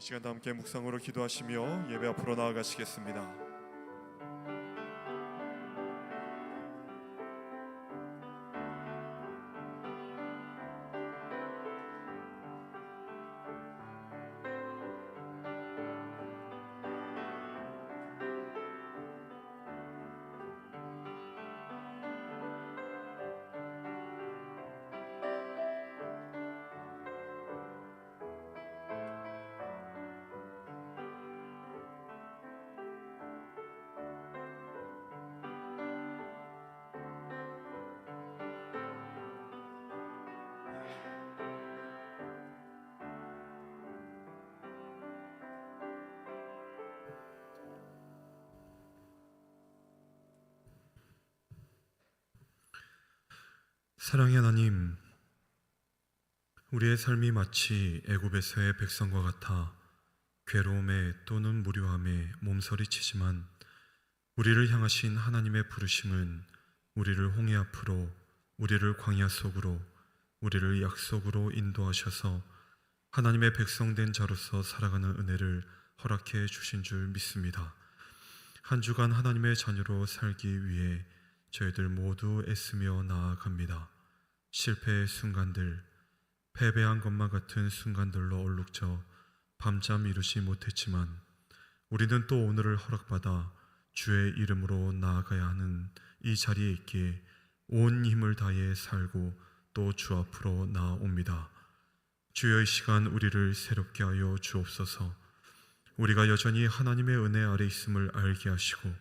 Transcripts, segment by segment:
시간도 함께 묵상으로 기도하시며 예배 앞으로 나아가시겠습니다. 사랑의 하나님, 우리의 삶이 마치 애굽에서의 백성과 같아 괴로움에 또는 무료함에 몸서리치지만 우리를 향하신 하나님의 부르심은 우리를 홍해 앞으로, 우리를 광야 속으로, 우리를 약속으로 인도하셔서 하나님의 백성된 자로서 살아가는 은혜를 허락해 주신 줄 믿습니다. 한 주간 하나님의 자녀로 살기 위해 저희들 모두 애쓰며 나아갑니다. 실패의 순간들, 패배한 것만 같은 순간들로 얼룩져 밤잠 이루지 못했지만 우리는 또 오늘을 허락받아 주의 이름으로 나아가야 하는 이 자리에 있기에 온 힘을 다해 살고 또 주 앞으로 나아옵니다. 주여, 이 시간 우리를 새롭게 하여 주옵소서. 우리가 여전히 하나님의 은혜 아래 있음을 알게 하시고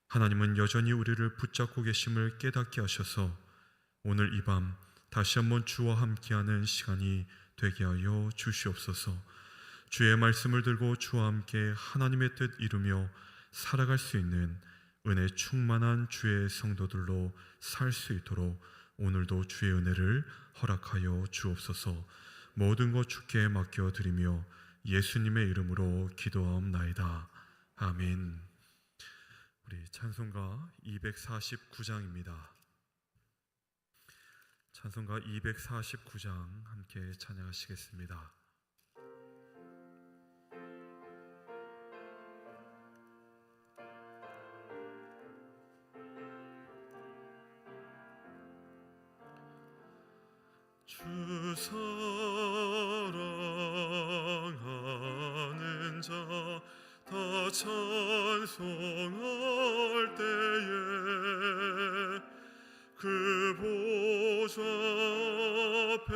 하나님은 여전히 우리를 붙잡고 계심을 깨닫게 하셔서 오늘 이 밤 다시 한번 주와 함께하는 시간이 되게 하여 주시옵소서. 주의 말씀을 들고 주와 함께 하나님의 뜻 이루며 살아갈 수 있는 은혜 충만한 주의 성도들로 살 수 있도록 오늘도 주의 은혜를 허락하여 주옵소서. 모든 것 주께 맡겨드리며 예수님의 이름으로 기도하옵나이다. 아멘. 우리 찬송가 249장입니다. 찬송가 249장 함께 찬양하시겠습니다. 주 사랑하는 자 다 찬송할 때에 그 보좌 앞에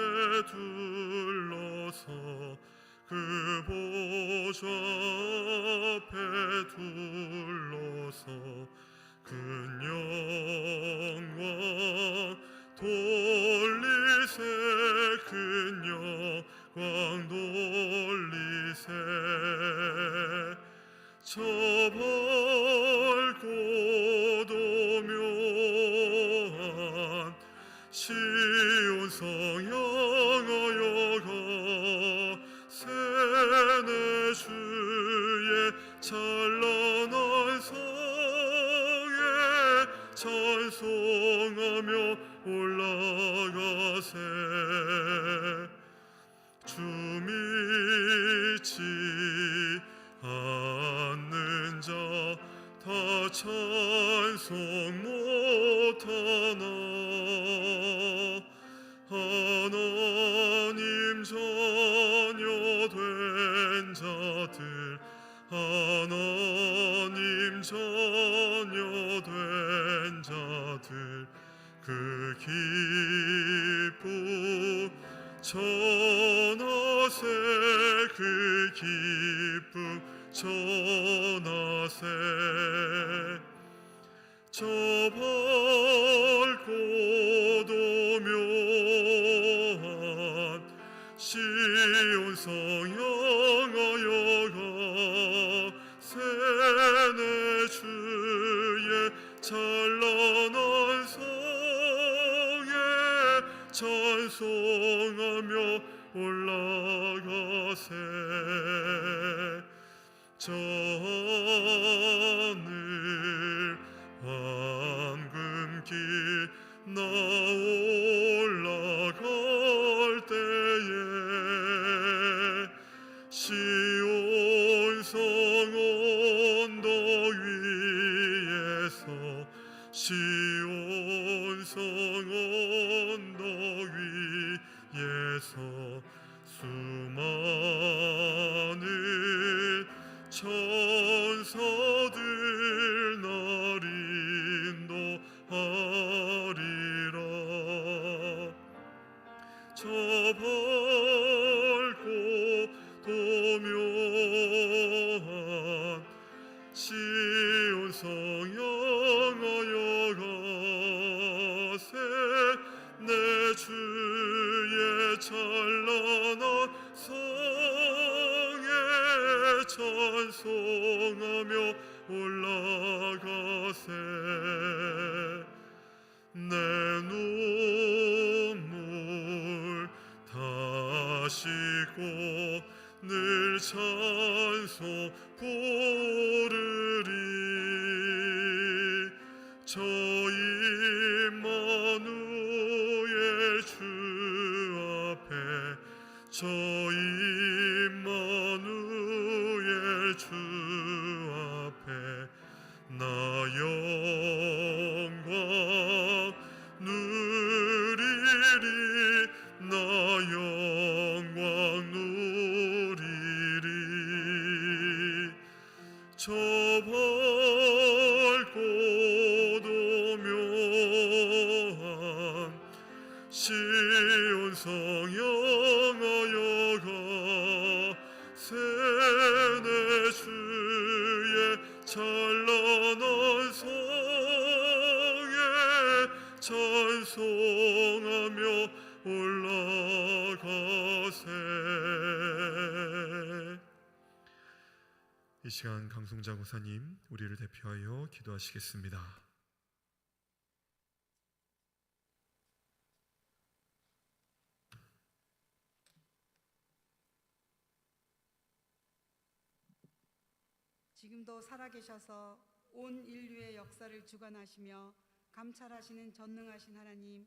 둘러서 그 보좌 앞에 둘러서 큰 영광 돌리세 큰 영광 돌리세 저 밝고도 묘한 시온 성 향하여 가세 주의 찬란한 성에 찬송하며 올라가세 주 믿지 않는 자 다 찬송 못하나 하나님 자녀 된 자들 하나님 자녀 된 자들 그 기쁨 전하세 그 기쁨 전하세 저 밝고도 묘한 시온 성 향하여 가세 내 주의 찬란한 성에 찬송하며 올라가세 저 하늘 황금길 나 올라갈 때에 시온 시온 성 언덕 위에서 수많은 천사들 날 인도하리라. 저 밝고 도묘한 시온 성 향하여 가세. 내 주의 찬란한 성에 찬송하며 올라가세. 내 눈물 다 씻고 늘 찬송 부르리. 저 임마누엘 주 앞에, 저 임마누엘 주 앞에 나 영광 누리리. 나 영광 누리리. 저 밝고 도묘한 시온 성 향하여 가세. 내 주의 찬란한 성에 찬송하며 올라가세. 이 시간 강송자 고사님 우리를 대표하여 기도하시겠습니다. 지금도 살아계셔서 온 인류의 역사를 주관하시며 감찰하시는 전능하신 하나님,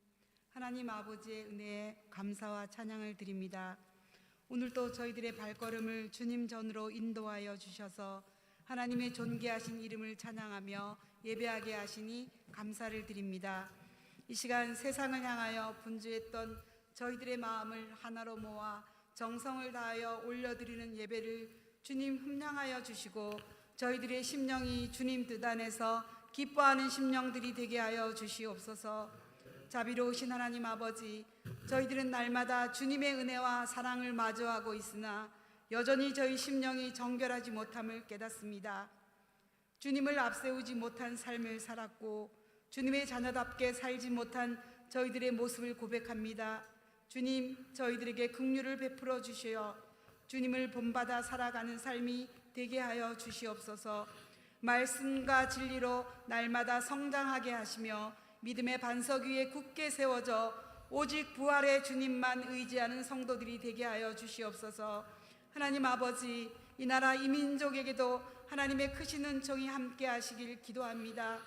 하나님 아버지의 은혜에 감사와 찬양을 드립니다. 오늘도 저희들의 발걸음을 주님 전으로 인도하여 주셔서 하나님의 존귀하신 이름을 찬양하며 예배하게 하시니 감사를 드립니다. 이 시간 세상을 향하여 분주했던 저희들의 마음을 하나로 모아 정성을 다하여 올려드리는 예배를 주님 흠량하여 주시고 저희들의 심령이 주님 뜻 안에서 기뻐하는 심령들이 되게 하여 주시옵소서. 자비로우신 하나님 아버지, 저희들은 날마다 주님의 은혜와 사랑을 마주하고 있으나 여전히 저희 심령이 정결하지 못함을 깨닫습니다. 주님을 앞세우지 못한 삶을 살았고 주님의 자녀답게 살지 못한 저희들의 모습을 고백합니다. 주님, 저희들에게 긍휼을 베풀어 주시어 주님을 본받아 살아가는 삶이 되게 하여 주시옵소서. 말씀과 진리로 날마다 성장하게 하시며 믿음의 반석 위에 굳게 세워져 오직 부활의 주님만 의지하는 성도들이 되게 하여 주시옵소서. 하나님 아버지, 이 나라 이 민족에게도 하나님의 크신 은총이 함께 하시길 기도합니다.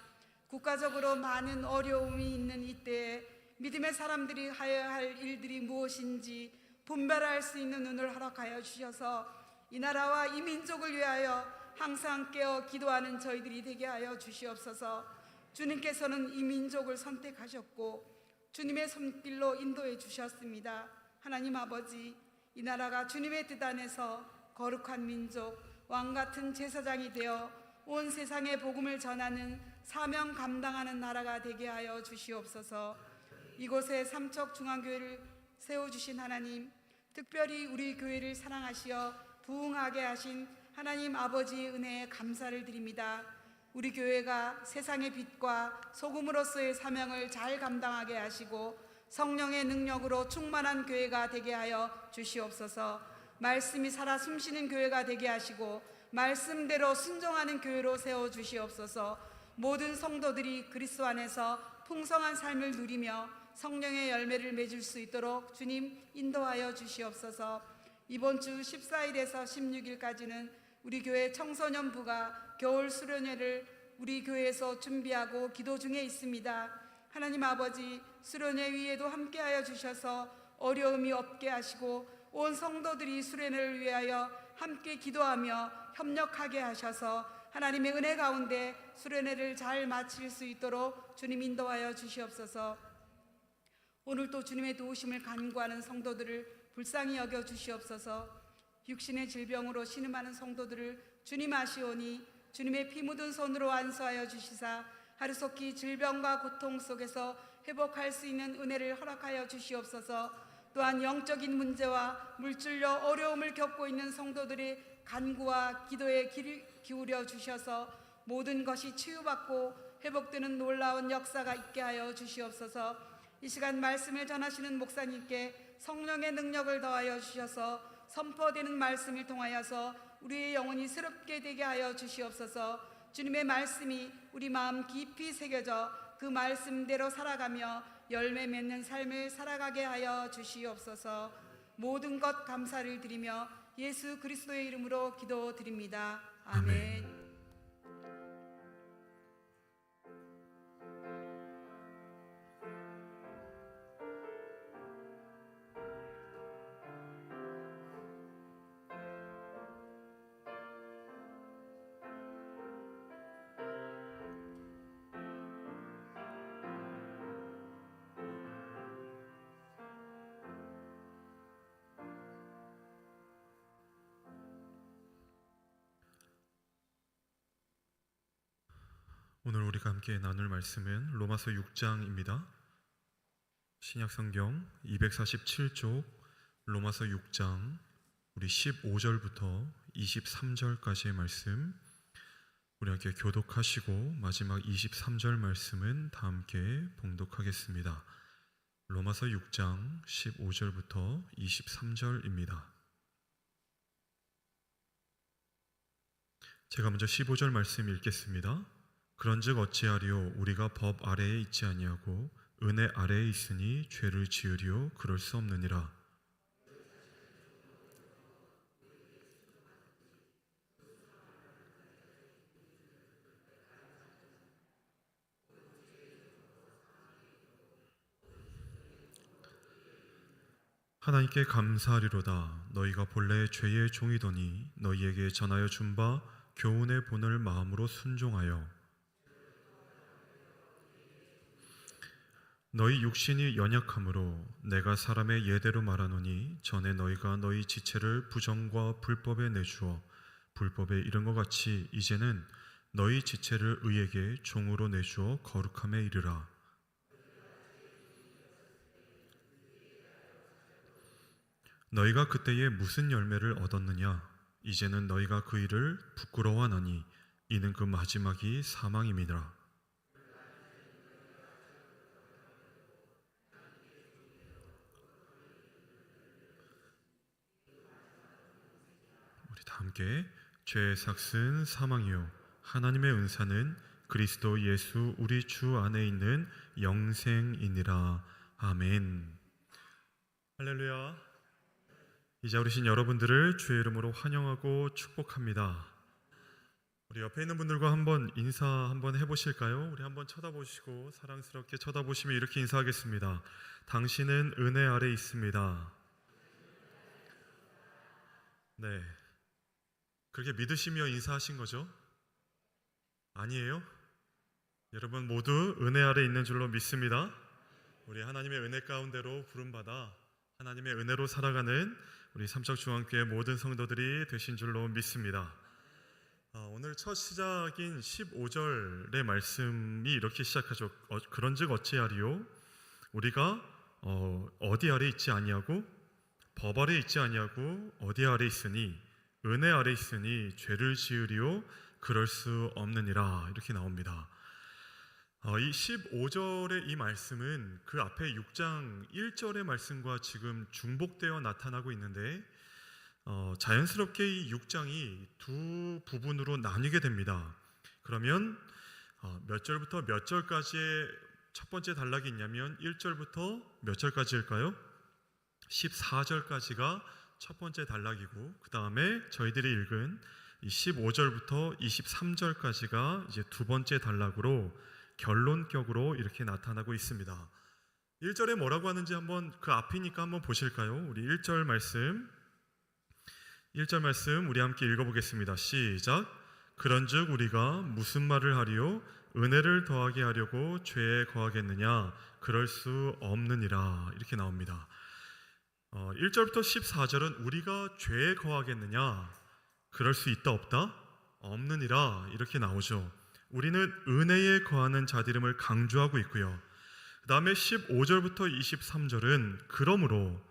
국가적으로 많은 어려움이 있는 이때에 믿음의 사람들이 하여야 할 일들이 무엇인지 분별할 수 있는 눈을 허락하여 주셔서 이 나라와 이 민족을 위하여 항상 깨어 기도하는 저희들이 되게 하여 주시옵소서. 주님께서는 이 민족을 선택하셨고 주님의 손길로 인도해 주셨습니다. 하나님 아버지, 이 나라가 주님의 뜻 안에서 거룩한 민족, 왕같은 제사장이 되어 온 세상에 복음을 전하는 사명 감당하는 나라가 되게 하여 주시옵소서. 이곳에 삼척중앙교회를 세워주신 하나님, 특별히 우리 교회를 사랑하시어 부흥하게 하신 하나님 아버지의 은혜에 감사를 드립니다. 우리 교회가 세상의 빛과 소금으로서의 사명을 잘 감당하게 하시고 성령의 능력으로 충만한 교회가 되게 하여 주시옵소서. 말씀이 살아 숨쉬는 교회가 되게 하시고 말씀대로 순종하는 교회로 세워주시옵소서. 모든 성도들이 그리스도 안에서 풍성한 삶을 누리며 성령의 열매를 맺을 수 있도록 주님 인도하여 주시옵소서. 이번 주 14일에서 16일까지는 우리 교회 청소년부가 겨울 수련회를 우리 교회에서 준비하고 기도 중에 있습니다. 하나님 아버지, 수련회 위에도 함께하여 주셔서 어려움이 없게 하시고 온 성도들이 수련회를 위하여 함께 기도하며 협력하게 하셔서 하나님의 은혜 가운데 수련회를 잘 마칠 수 있도록 주님 인도하여 주시옵소서. 오늘도 주님의 도우심을 간구하는 성도들을 불쌍히 여겨 주시옵소서. 육신의 질병으로 신음하는 성도들을 주님 아시오니 주님의 피 묻은 손으로 안수하여 주시사 하루속히 질병과 고통 속에서 회복할 수 있는 은혜를 허락하여 주시옵소서. 또한 영적인 문제와 물질로 어려움을 겪고 있는 성도들의 간구와 기도에 귀를 기울여 주셔서 모든 것이 치유받고 회복되는 놀라운 역사가 있게 하여 주시옵소서. 이 시간 말씀을 전하시는 목사님께 성령의 능력을 더하여 주셔서 선포되는 말씀을 통하여서 우리의 영혼이 새롭게 되게 하여 주시옵소서. 주님의 말씀이 우리 마음 깊이 새겨져 그 말씀대로 살아가며 열매 맺는 삶을 살아가게 하여 주시옵소서. 모든 것 감사를 드리며 예수 그리스도의 이름으로 기도드립니다. 아멘. 오늘 우리가 함께 나눌 말씀은 로마서 6장입니다. 신약성경 247쪽 로마서 6장 우리 15절부터 23절까지의 말씀 우리 함께 교독하시고 마지막 23절 말씀은 다 함께 봉독하겠습니다. 로마서 6장 15절부터 23절입니다. 제가 먼저 15절 말씀 읽겠습니다. 그런즉 어찌하리요 우리가 법 아래에 있지 아니하고 은혜 아래에 있으니 죄를 지으리요 그럴 수 없느니라. 하나님께 감사하리로다. 너희가 본래 죄의 종이더니 너희에게 전하여 준 바 교훈의 본을 마음으로 순종하여 너희 육신이 연약함으로 내가 사람의 예대로 말하노니 전에 너희가 너희 지체를 부정과 불법에 내주어 불법에 이른 것 같이 이제는 너희 지체를 의에게 종으로 내주어 거룩함에 이르라. 너희가 그때에 무슨 열매를 얻었느냐? 이제는 너희가 그 일을 부끄러워하나니 이는 그 마지막이 사망임이니라. 우리 다 함께 죄의 삭은 사망이요 하나님의 은사는 그리스도 예수 우리 주 안에 있는 영생이니라. 아멘. 할렐루야. 이제 우리 신 여러분들을 주의 이름으로 환영하고 축복합니다. 우리 옆에 있는 분들과 한번 인사 한번 해보실까요? 우리 한번 쳐다보시고 사랑스럽게 쳐다보시며 이렇게 인사하겠습니다. 당신은 은혜 아래 있습니다. 네, 그렇게 믿으시며 인사하신 거죠? 아니에요? 여러분 모두 은혜 아래 있는 줄로 믿습니다. 우리 하나님의 은혜 가운데로 부름받아 하나님의 은혜로 살아가는 우리 삼척중앙교회 모든 성도들이 되신 줄로 믿습니다. 오늘 첫 시작인 15절의 말씀이 이렇게 시작하죠. 그런즉 어찌하리요? 우리가 어디 아래 있지 아니하고 법 아래 있지 아니하고 어디 아래 있으니 은혜 아래 있으니 죄를 지으리요 그럴 수 없느니라. 이렇게 나옵니다. 이 15절의 이 말씀은 그 앞에 6장 1절의 말씀과 지금 중복되어 나타나고 있는데 자연스럽게 이 6장이 두 부분으로 나뉘게 됩니다. 그러면 몇 절부터 몇 절까지의 첫 번째 단락이 있냐면 1절부터 몇 절까지일까요? 14절까지가 첫 번째 단락이고 그 다음에 저희들이 읽은 이 15절부터 23절까지가 이제 두 번째 단락으로 결론격으로 이렇게 나타나고 있습니다. 1절에 뭐라고 하는지 한번 그 앞이니까 한번 보실까요? 우리 1절 말씀 우리 함께 읽어보겠습니다. 시작. 그런즉 우리가 무슨 말을 하리요? 은혜를 더하게 하려고 죄에 거하겠느냐? 그럴 수 없느니라. 이렇게 나옵니다. 1절부터 14절은 우리가 죄에 거하겠느냐? 그럴 수 있다 없다? 없느니라. 이렇게 나오죠. 우리는 은혜에 거하는 자들임을 강조하고 있고요. 그 다음에 15절부터 23절은 그러므로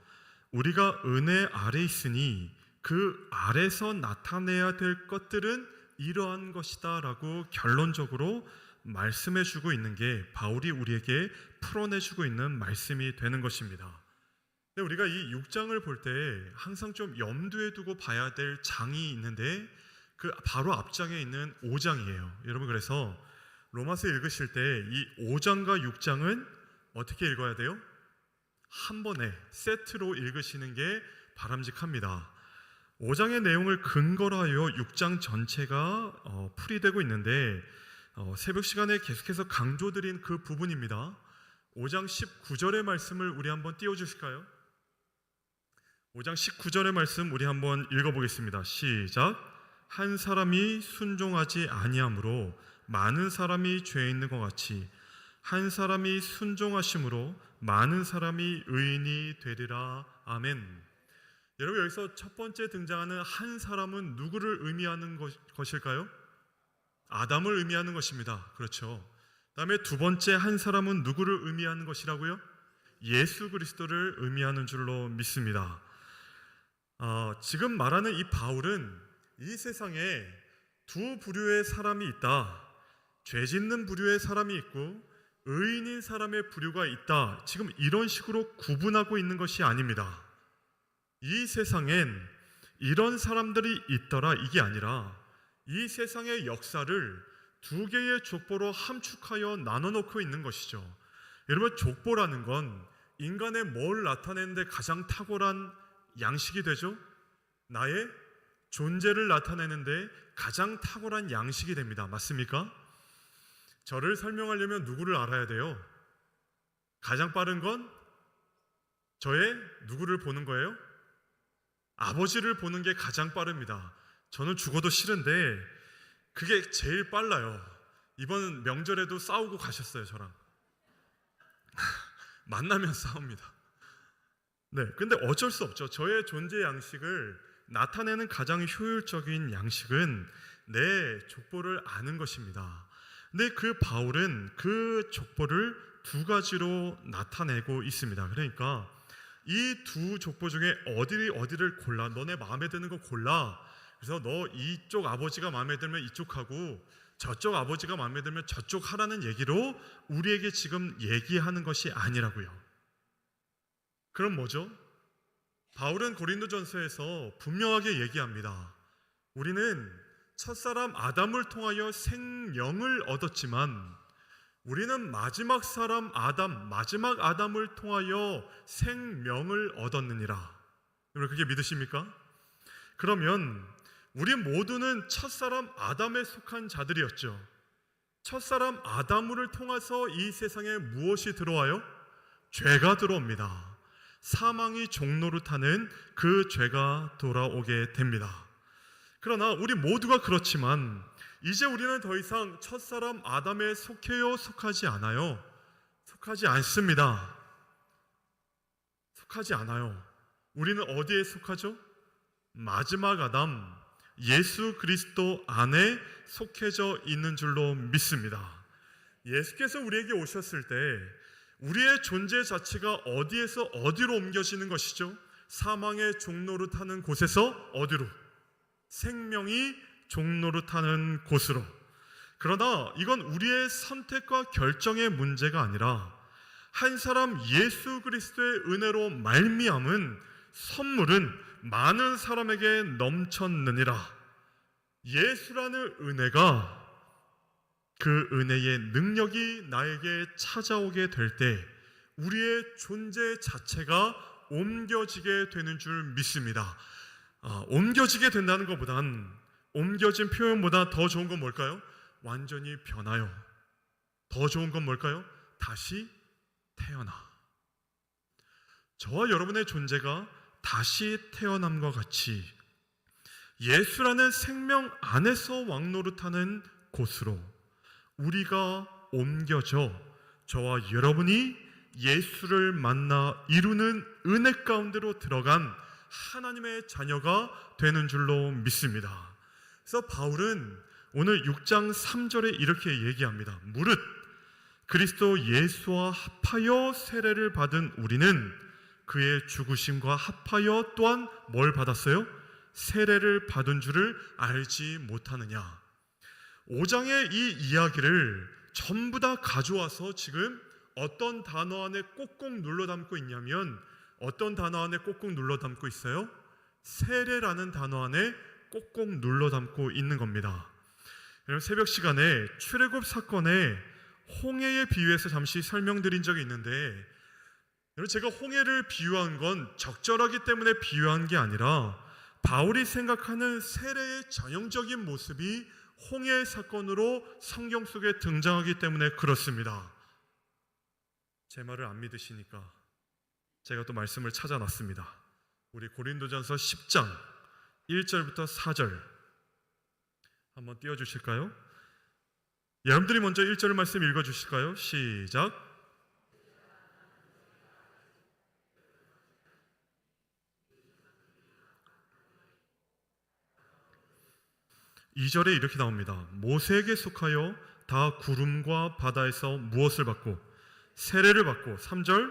우리가 은혜 아래 있으니 그 아래서 나타내야 될 것들은 이러한 것이다 라고 결론적으로 말씀해 주고 있는 게 바울이 우리에게 풀어내주고 있는 말씀이 되는 것입니다. 근데 우리가 이 6장을 볼 때 항상 좀 염두에 두고 봐야 될 장이 있는데 그 바로 앞장에 있는 5장이에요. 여러분, 그래서 로마서 읽으실 때 이 5장과 6장은 어떻게 읽어야 돼요? 한 번에 세트로 읽으시는 게 바람직합니다. 5장의 내용을 근거로 하여 6장 전체가 풀이되고 있는데 새벽 시간에 계속해서 강조드린 그 부분입니다. 5장 19절의 말씀을 우리 한번 띄워주실까요? 5장 19절의 말씀 우리 한번 읽어보겠습니다. 시작. 한 사람이 순종하지 아니함으로 많은 사람이 죄에 있는 것 같이 한 사람이 순종하심으로 많은 사람이 의인이 되리라. 아멘. 여러분, 여기서 첫 번째 등장하는 한 사람은 누구를 의미하는 것일까요? 아담을 의미하는 것입니다. 그렇죠. 다음에 두 번째 한 사람은 누구를 의미하는 것이라고요? 예수 그리스도를 의미하는 줄로 믿습니다. 지금 말하는 이 바울은 이 세상에 두 부류의 사람이 있다. 죄 짓는 부류의 사람이 있고 의인인 사람의 부류가 있다. 지금 이런 식으로 구분하고 있는 것이 아닙니다. 이 세상엔 이런 사람들이 있더라 이게 아니라 이 세상의 역사를 두 개의 족보로 함축하여 나눠놓고 있는 것이죠. 여러분, 족보라는 건 인간의 뭘 나타내는데 가장 탁월한 양식이 되죠? 나의 존재를 나타내는데 가장 탁월한 양식이 됩니다. 맞습니까? 저를 설명하려면 누구를 알아야 돼요? 가장 빠른 건 저의 누구를 보는 거예요? 아버지를 보는 게 가장 빠릅니다. 저는 죽어도 싫은데 그게 제일 빨라요. 이번 명절에도 싸우고 가셨어요, 저랑. 만나면 싸웁니다. 네, 근데 어쩔 수 없죠. 저의 존재 양식을 나타내는 가장 효율적인 양식은 내 족보를 아는 것입니다. 근데 그 바울은 그 족보를 두 가지로 나타내고 있습니다. 그러니까 이 두 족보 중에 어디를 골라. 너네 마음에 드는 거 골라. 그래서 너 이쪽 아버지가 마음에 들면 이쪽 하고 저쪽 아버지가 마음에 들면 저쪽 하라는 얘기로 우리에게 지금 얘기하는 것이 아니라고요. 그럼 뭐죠? 바울은 고린도전서에서 분명하게 얘기합니다. 우리는 첫사람 아담을 통하여 생명을 얻었지만 우리는 마지막 사람 아담, 마지막 아담을 통하여 생명을 얻었느니라. 여러분, 그게 믿으십니까? 그러면 우리 모두는 첫사람 아담에 속한 자들이었죠. 첫사람 아담을 통해서 이 세상에 무엇이 들어와요? 죄가 들어옵니다. 사망이 종노릇하는 그 죄가 돌아오게 됩니다. 그러나 우리 모두가 그렇지만 이제 우리는 더 이상 첫사람 아담에 속해요? 속하지 않아요? 속하지 않습니다. 속하지 않아요. 우리는 어디에 속하죠? 마지막 아담, 예수 그리스도 안에 속해져 있는 줄로 믿습니다. 예수께서 우리에게 오셨을 때 우리의 존재 자체가 어디에서 어디로 옮겨지는 것이죠? 사망의 종노릇하는 곳에서 어디로? 생명이 종노릇하는 곳으로. 그러나 이건 우리의 선택과 결정의 문제가 아니라 한 사람 예수 그리스도의 은혜로 말미암은 선물은 많은 사람에게 넘쳤느니라. 예수라는 은혜가, 그 은혜의 능력이 나에게 찾아오게 될 때 우리의 존재 자체가 옮겨지게 되는 줄 믿습니다. 옮겨지게 된다는 것보단, 옮겨진 표현보다 더 좋은 건 뭘까요? 완전히 변하여. 더 좋은 건 뭘까요? 다시 태어나. 저와 여러분의 존재가 다시 태어남과 같이 예수라는 생명 안에서 왕노릇하는 곳으로 우리가 옮겨져 저와 여러분이 예수를 만나 이루는 은혜 가운데로 들어간 하나님의 자녀가 되는 줄로 믿습니다. 그래서 바울은 오늘 6장 3절에 이렇게 얘기합니다. 무릇 그리스도 예수와 합하여 세례를 받은 우리는 그의 죽으심과 합하여 또한 뭘 받았어요? 세례를 받은 줄을 알지 못하느냐. 5장의 이 이야기를 전부 다 가져와서 지금 어떤 단어 안에 꼭꼭 눌러 담고 있냐면, 어떤 단어 안에 꼭꼭 눌러 담고 있어요? 세례라는 단어 안에 꼭꼭 눌러 담고 있는 겁니다. 여러분, 새벽 시간에 출애굽 사건에 홍해에 비유해서 잠시 설명드린 적이 있는데, 여러분, 제가 홍해를 비유한 건 적절하기 때문에 비유한 게 아니라 바울이 생각하는 세례의 전형적인 모습이 홍해 사건으로 성경 속에 등장하기 때문에 그렇습니다. 제 말을 안 믿으시니까 제가 또 말씀을 찾아놨습니다. 우리 고린도전서 10장 1절부터 4절 한번 띄워주실까요? 여러분들이 먼저 1절 말씀 읽어주실까요? 시작. (2절에) 이렇게 나옵니다. 모세에게 속하여 다 구름과 바다에서 무엇을 받고 세례를 받고, (3절)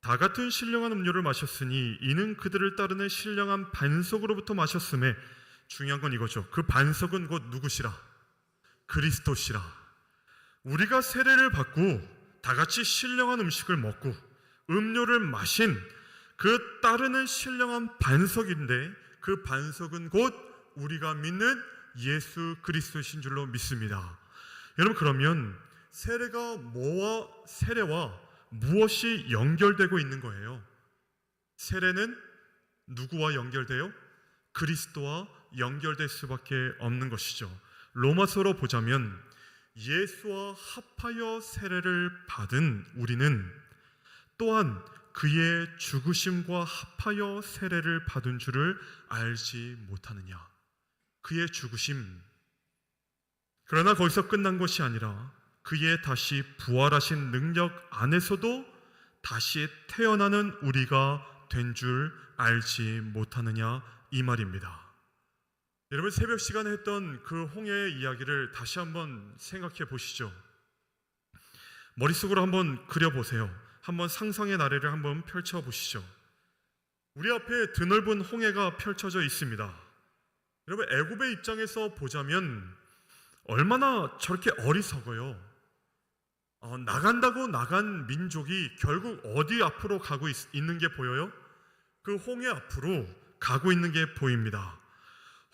다 같은 신령한 음료를 마셨으니 이는 그들을 따르는 신령한 반석으로부터 마셨음에, 중요한 건 이거죠. 그 반석은 곧 누구시라? 그리스도시라. 우리가 세례를 받고 다 같이 신령한 음식을 먹고 음료를 마신 그 따르는 신령한 반석인데, 그 반석은 곧 우리가 믿는 예수 그리스도신 줄로 믿습니다. 여러분, 그러면 세례와 무엇이 연결되고 있는 거예요? 세례는 누구와 연결돼요? 그리스도와 연결될 수밖에 없는 것이죠. 로마서로 보자면 예수와 합하여 세례를 받은 우리는 또한 그의 죽으심과 합하여 세례를 받은 줄을 알지 못하느냐. 그의 죽으심, 그러나 거기서 끝난 것이 아니라 그의 다시 부활하신 능력 안에서도 다시 태어나는 우리가 된 줄 알지 못하느냐, 이 말입니다. 여러분, 새벽 시간에 했던 그 홍해의 이야기를 다시 한번 생각해 보시죠. 머릿속으로 한번 그려보세요. 한번 상상의 나래를 한번 펼쳐보시죠. 우리 앞에 드넓은 홍해가 펼쳐져 있습니다. 여러분, 애굽의 입장에서 보자면 얼마나 저렇게 어리석어요. 나간다고 나간 민족이 결국 어디 앞으로 가고 있는 게 보여요? 그 홍해 앞으로 가고 있는 게 보입니다.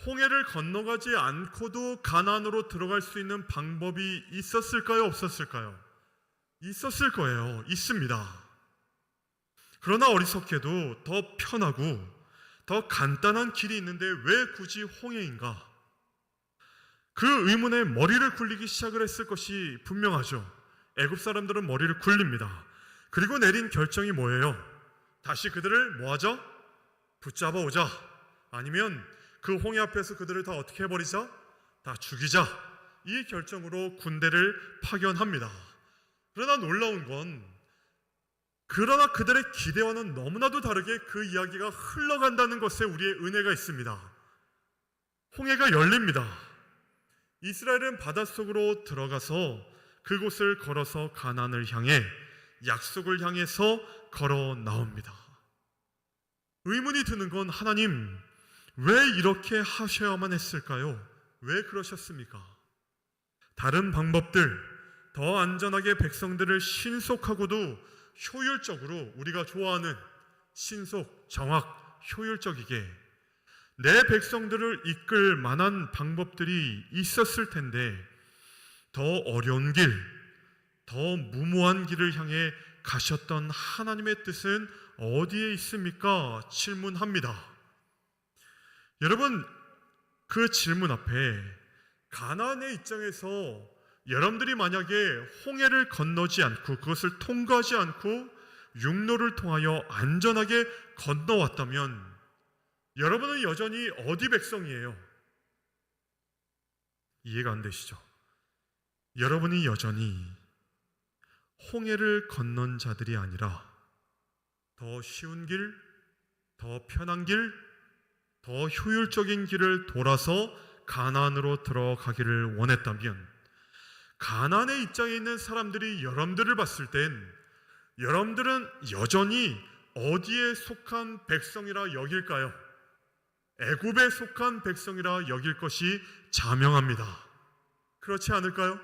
홍해를 건너가지 않고도 가나안으로 들어갈 수 있는 방법이 있었을까요? 없었을까요? 있었을 거예요. 있습니다. 그러나 어리석게도 더 편하고 더 간단한 길이 있는데 왜 굳이 홍해인가? 그 의문에 머리를 굴리기 시작을 했을 것이 분명하죠. 애굽 사람들은 머리를 굴립니다. 그리고 내린 결정이 뭐예요? 다시 그들을 뭐하자? 붙잡아 오자. 아니면 그 홍해 앞에서 그들을 다 어떻게 해버리자? 다 죽이자. 이 결정으로 군대를 파견합니다. 그러나 놀라운 건, 그러나 그들의 기대와는 너무나도 다르게 그 이야기가 흘러간다는 것에 우리의 은혜가 있습니다. 홍해가 열립니다. 이스라엘은 바닷속으로 들어가서 그곳을 걸어서 가나안을 향해, 약속을 향해서 걸어 나옵니다. 의문이 드는 건, 하나님 왜 이렇게 하셔야만 했을까요? 왜 그러셨습니까? 다른 방법들, 더 안전하게 백성들을 신속하고도 효율적으로, 우리가 좋아하는 신속, 정확, 효율적이게 내 백성들을 이끌 만한 방법들이 있었을 텐데, 더 어려운 길, 더 무모한 길을 향해 가셨던 하나님의 뜻은 어디에 있습니까? 질문합니다. 여러분, 그 질문 앞에 가나안의 입장에서 여러분들이 만약에 홍해를 건너지 않고, 그것을 통과하지 않고 육로를 통하여 안전하게 건너왔다면 여러분은 여전히 어디 백성이에요? 이해가 안 되시죠? 여러분이 여전히 홍해를 건넌 자들이 아니라 더 쉬운 길, 더 편한 길, 더 효율적인 길을 돌아서 가나안으로 들어가기를 원했다면, 가나안의 입장에 있는 사람들이 여러분들을 봤을 땐 여러분들은 여전히 어디에 속한 백성이라 여길까요? 애굽에 속한 백성이라 여길 것이 자명합니다. 그렇지 않을까요?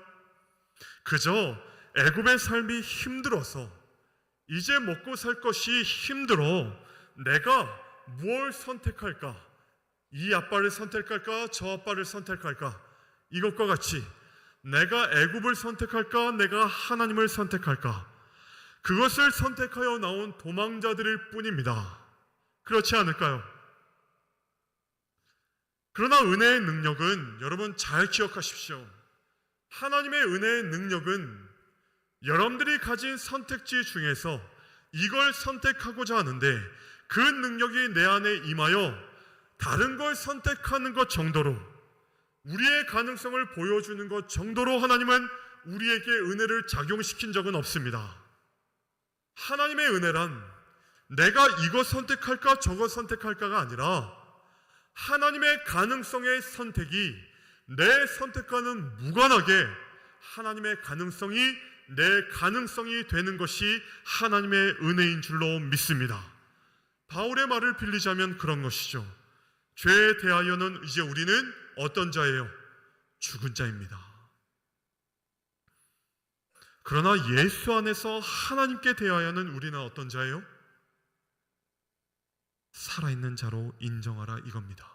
그저 애굽의 삶이 힘들어서, 이제 먹고 살 것이 힘들어 내가 무엇을 선택할까? 이 아빠를 선택할까? 저 아빠를 선택할까? 이것과 같이 내가 애굽을 선택할까? 내가 하나님을 선택할까? 그것을 선택하여 나온 도망자들일 뿐입니다. 그렇지 않을까요? 그러나 은혜의 능력은, 여러분 잘 기억하십시오. 하나님의 은혜의 능력은 여러분들이 가진 선택지 중에서 이걸 선택하고자 하는데 그 능력이 내 안에 임하여 다른 걸 선택하는 것 정도로, 우리의 가능성을 보여주는 것 정도로 하나님은 우리에게 은혜를 작용시킨 적은 없습니다. 하나님의 은혜란 내가 이거 선택할까 저거 선택할까가 아니라 하나님의 가능성의 선택이 내 선택과는 무관하게 하나님의 가능성이 내 가능성이 되는 것이 하나님의 은혜인 줄로 믿습니다. 바울의 말을 빌리자면 그런 것이죠. 죄에 대하여는 이제 우리는 어떤 자예요? 죽은 자입니다. 그러나 예수 안에서 하나님께 대하여는 우리는 어떤 자예요? 살아있는 자로 인정하라, 이겁니다.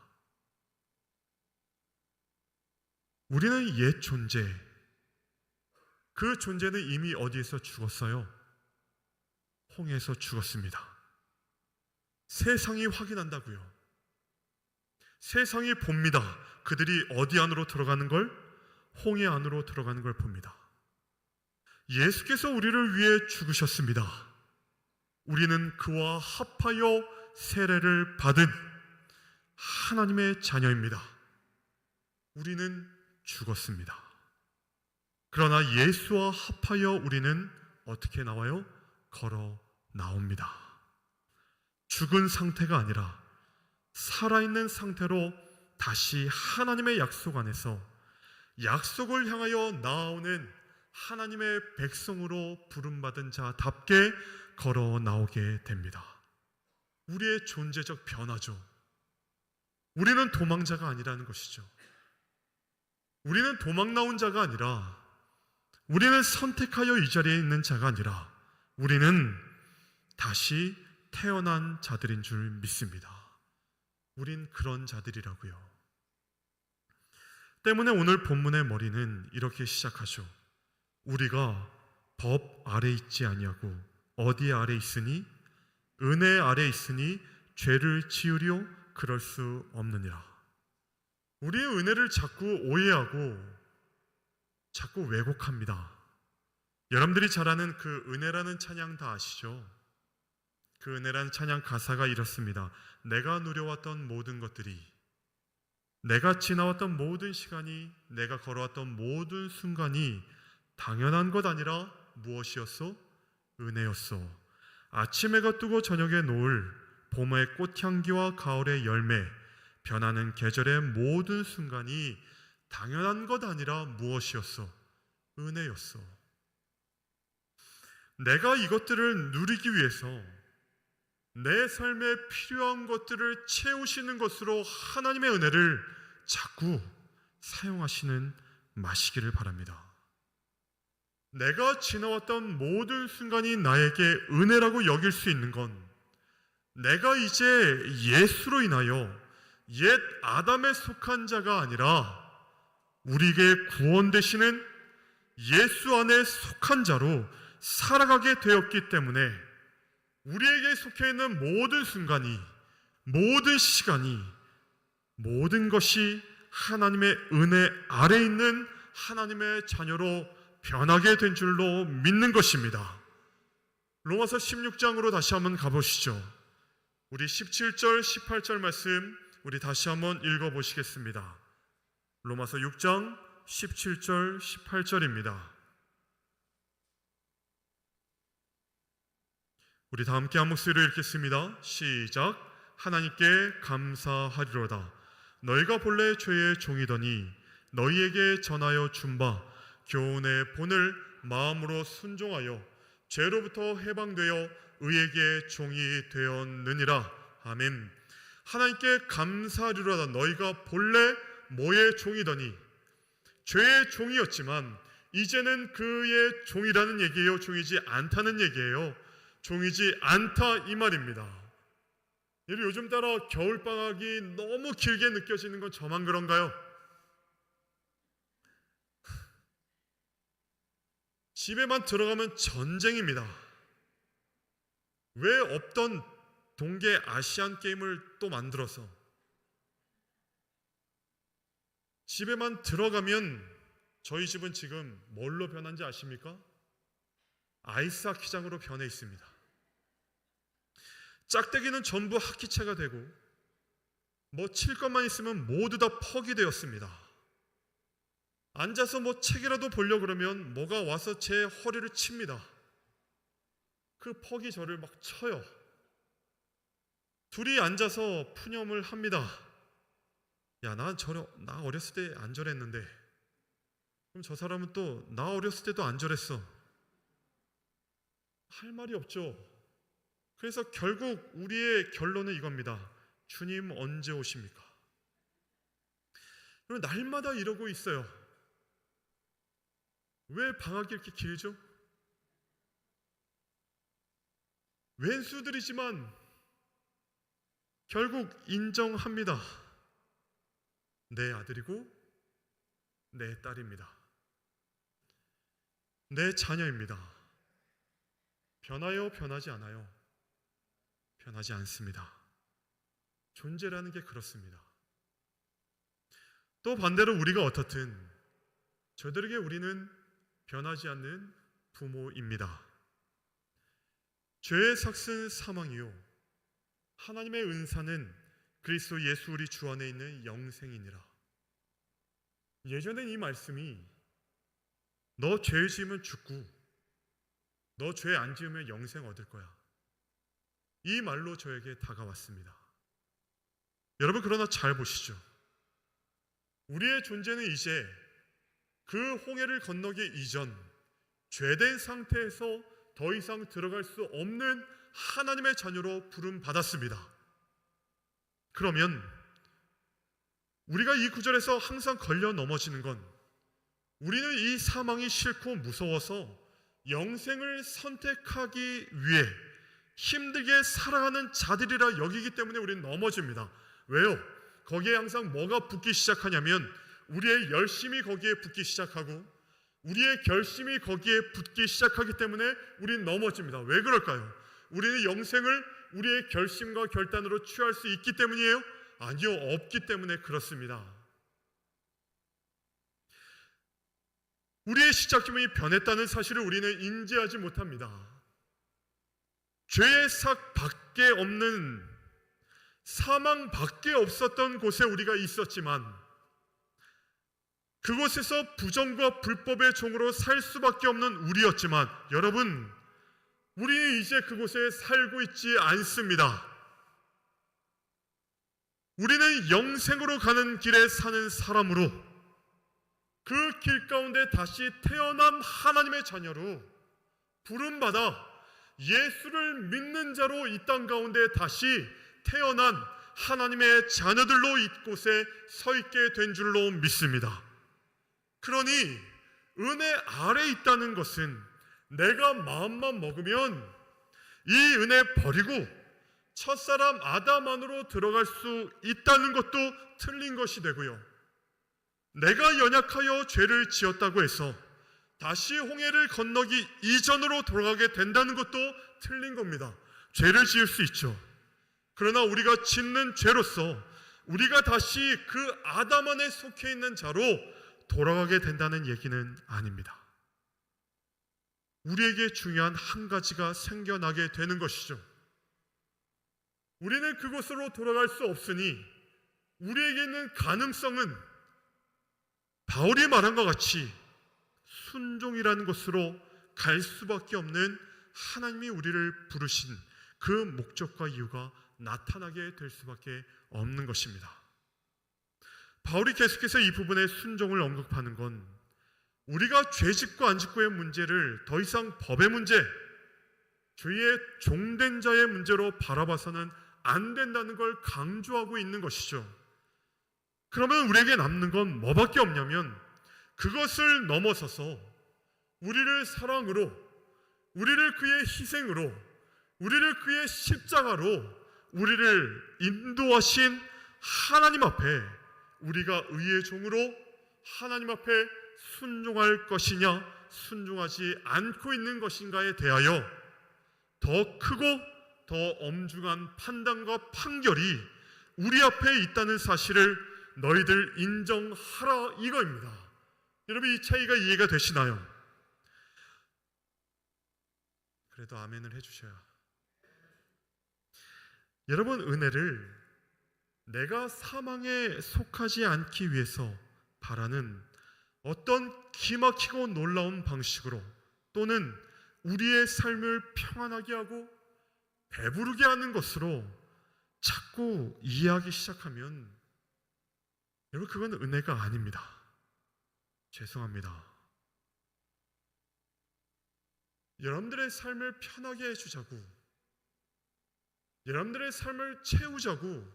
우리는 옛 존재, 그 존재는 이미 어디에서 죽었어요? 홍해에서 죽었습니다. 세상이 확인한다고요. 세상이 봅니다. 그들이 어디 안으로 들어가는 걸? 홍해 안으로 들어가는 걸 봅니다. 예수께서 우리를 위해 죽으셨습니다. 우리는 그와 합하여 세례를 받은 하나님의 자녀입니다. 우리는 죽었습니다. 그러나 예수와 합하여 우리는 어떻게 나와요? 걸어 나옵니다. 죽은 상태가 아니라 살아있는 상태로 다시 하나님의 약속 안에서 약속을 향하여 나아오는 하나님의 백성으로 부름받은 자답게 걸어 나오게 됩니다. 우리의 존재적 변화죠. 우리는 도망자가 아니라는 것이죠. 우리는 도망 나온 자가 아니라, 우리는 선택하여 이 자리에 있는 자가 아니라 우리는 다시 태어난 자들인 줄 믿습니다. 우린 그런 자들이라고요. 때문에 오늘 본문의 머리는 이렇게 시작하죠. 우리가 법 아래 있지 아니하고 어디 아래 있으니? 은혜 아래 있으니 죄를 지으려 그럴 수 없느니라. 우리의 은혜를 자꾸 오해하고 자꾸 왜곡합니다. 여러분들이 잘 아는 그 은혜라는 찬양 다 아시죠? 그 은혜라는 찬양 가사가 이렇습니다. 내가 누려왔던 모든 것들이, 내가 지나왔던 모든 시간이, 내가 걸어왔던 모든 순간이 당연한 것 아니라 무엇이었소? 은혜였소. 아침 해가 뜨고 저녁에 노을, 봄의 꽃향기와 가을의 열매, 변하는 계절의 모든 순간이 당연한 것 아니라 무엇이었소? 은혜였소. 내가 이것들을 누리기 위해서 내 삶에 필요한 것들을 채우시는 것으로 하나님의 은혜를 자꾸 사용하시는 마시기를 바랍니다. 내가 지나왔던 모든 순간이 나에게 은혜라고 여길 수 있는 건 내가 이제 예수로 인하여 옛 아담에 속한 자가 아니라 우리에게 구원 되시는 예수 안에 속한 자로 살아가게 되었기 때문에 우리에게 속해 있는 모든 순간이, 모든 시간이, 모든 것이 하나님의 은혜 아래 있는 하나님의 자녀로 변하게 된 줄로 믿는 것입니다. 로마서 16장으로 다시 한번 가보시죠. 우리 17절, 18절 말씀 우리 다시 한번 읽어보시겠습니다. 로마서 6장 17절, 18절입니다. 우리 다 함께 한 목소리로 읽겠습니다. 시작. 하나님께 감사하리로다. 너희가 본래 죄의 종이더니 너희에게 전하여 준 바 교훈의 본을 마음으로 순종하여 죄로부터 해방되어 의에게 종이 되었느니라. 아멘. 하나님께 감사하리로다. 너희가 본래 뭐의 종이더니 죄의 종이었지만 이제는 그의 종이라는 얘기예요? 종이지 않다는 얘기예요? 종이지 않다 이 말입니다. 요즘 따라 겨울방학이 너무 길게 느껴지는 건 저만 그런가요? 집에만 들어가면 전쟁입니다. 왜 없던 동계 아시안 게임을 또 만들어서 집에만 들어가면 저희 집은 지금 뭘로 변한지 아십니까? 아이스하키장으로 변해 있습니다. 짝대기는 전부 하키채가 되고 뭐 칠 것만 있으면 모두 다 퍽이 되었습니다. 앉아서 뭐 책이라도 보려고 그러면 뭐가 와서 제 허리를 칩니다. 그 퍽이 저를 막 쳐요. 둘이 앉아서 푸념을 합니다. 야, 나 어렸을 때 안 저랬는데. 그럼 저 사람은 또 나 어렸을 때도 안 저랬어. 할 말이 없죠. 그래서 결국 우리의 결론은 이겁니다. 주님 언제 오십니까? 날마다 이러고 있어요. 왜 방학이 이렇게 길죠? 왼수들이지만 결국 인정합니다. 내 아들이고 내 딸입니다. 내 자녀입니다. 변하여 변하지 않아요. 변하지 않습니다. 존재라는 게 그렇습니다. 또 반대로 우리가 어떻든 저들에게 우리는 변하지 않는 부모입니다. 죄의 삭은 사망이요 하나님의 은사는 그리스도 예수 우리 주 안에 있는 영생이니라. 예전엔 이 말씀이 너 죄 지으면 죽고 너 죄 안 지으면 영생 얻을 거야, 이 말로 저에게 다가왔습니다. 여러분, 그러나 잘 보시죠. 우리의 존재는 이제 그 홍해를 건너기 이전 죄된 상태에서 더 이상 들어갈 수 없는 하나님의 자녀로 부름받았습니다. 그러면 우리가 이 구절에서 항상 걸려 넘어지는 건 우리는 이 사망이 싫고 무서워서 영생을 선택하기 위해 힘들게 살아가는 자들이라 여기기 때문에 우리는 넘어집니다. 왜요? 거기에 항상 뭐가 붙기 시작하냐면 우리의 열심이 거기에 붙기 시작하고 우리의 결심이 거기에 붙기 시작하기 때문에 우리는 넘어집니다. 왜 그럴까요? 우리는 영생을 우리의 결심과 결단으로 취할 수 있기 때문이에요? 아니요, 없기 때문에 그렇습니다. 우리의 시작점이 변했다는 사실을 우리는 인지하지 못합니다. 죄의 삭 밖에 없는, 사망 밖에 없었던 곳에 우리가 있었지만 그곳에서 부정과 불법의 종으로 살 수밖에 없는 우리였지만, 여러분, 우리는 이제 그곳에 살고 있지 않습니다. 우리는 영생으로 가는 길에 사는 사람으로 그 길 가운데 다시 태어난 하나님의 자녀로 부름받아 예수를 믿는 자로 이 땅 가운데 다시 태어난 하나님의 자녀들로 이곳에 서 있게 된 줄로 믿습니다. 그러니 은혜 아래 있다는 것은 내가 마음만 먹으면 이 은혜 버리고 첫사람 아담 안으로 들어갈 수 있다는 것도 틀린 것이 되고요, 내가 연약하여 죄를 지었다고 해서 다시 홍해를 건너기 이전으로 돌아가게 된다는 것도 틀린 겁니다. 죄를 지을 수 있죠. 그러나 우리가 짓는 죄로서 우리가 다시 그 아담 안에 속해 있는 자로 돌아가게 된다는 얘기는 아닙니다. 우리에게 중요한 한 가지가 생겨나게 되는 것이죠. 우리는 그곳으로 돌아갈 수 없으니 우리에게 있는 가능성은 바울이 말한 것 같이 순종이라는 것으로 갈 수밖에 없는 하나님이 우리를 부르신 그 목적과 이유가 나타나게 될 수밖에 없는 것입니다. 바울이 계속해서 이 부분에 순종을 언급하는 건 우리가 죄짓고 안 짓고의 문제를 더 이상 법의 문제, 죄의 종된 자의 문제로 바라봐서는 안 된다는 걸 강조하고 있는 것이죠. 그러면 우리에게 남는 건 뭐밖에 없냐면 그것을 넘어서서 우리를 사랑으로, 우리를 그의 희생으로, 우리를 그의 십자가로 우리를 인도하신 하나님 앞에 우리가 의의 종으로 하나님 앞에 순종할 것이냐 순종하지 않고 있는 것인가에 대하여 더 크고 더 엄중한 판단과 판결이 우리 앞에 있다는 사실을 너희들 인정하라 이거입니다. 여러분, 이 차이가 이해가 되시나요? 그래도 아멘을 해주셔야. 여러분, 은혜를 내가 사망에 속하지 않기 위해서 바라는 어떤 기막히고 놀라운 방식으로 또는 우리의 삶을 평안하게 하고 배부르게 하는 것으로 자꾸 이해하기 시작하면 여러분, 그건 은혜가 아닙니다. 죄송합니다. 여러분들의 삶을 편하게 해주자고, 여러분들의 삶을 채우자고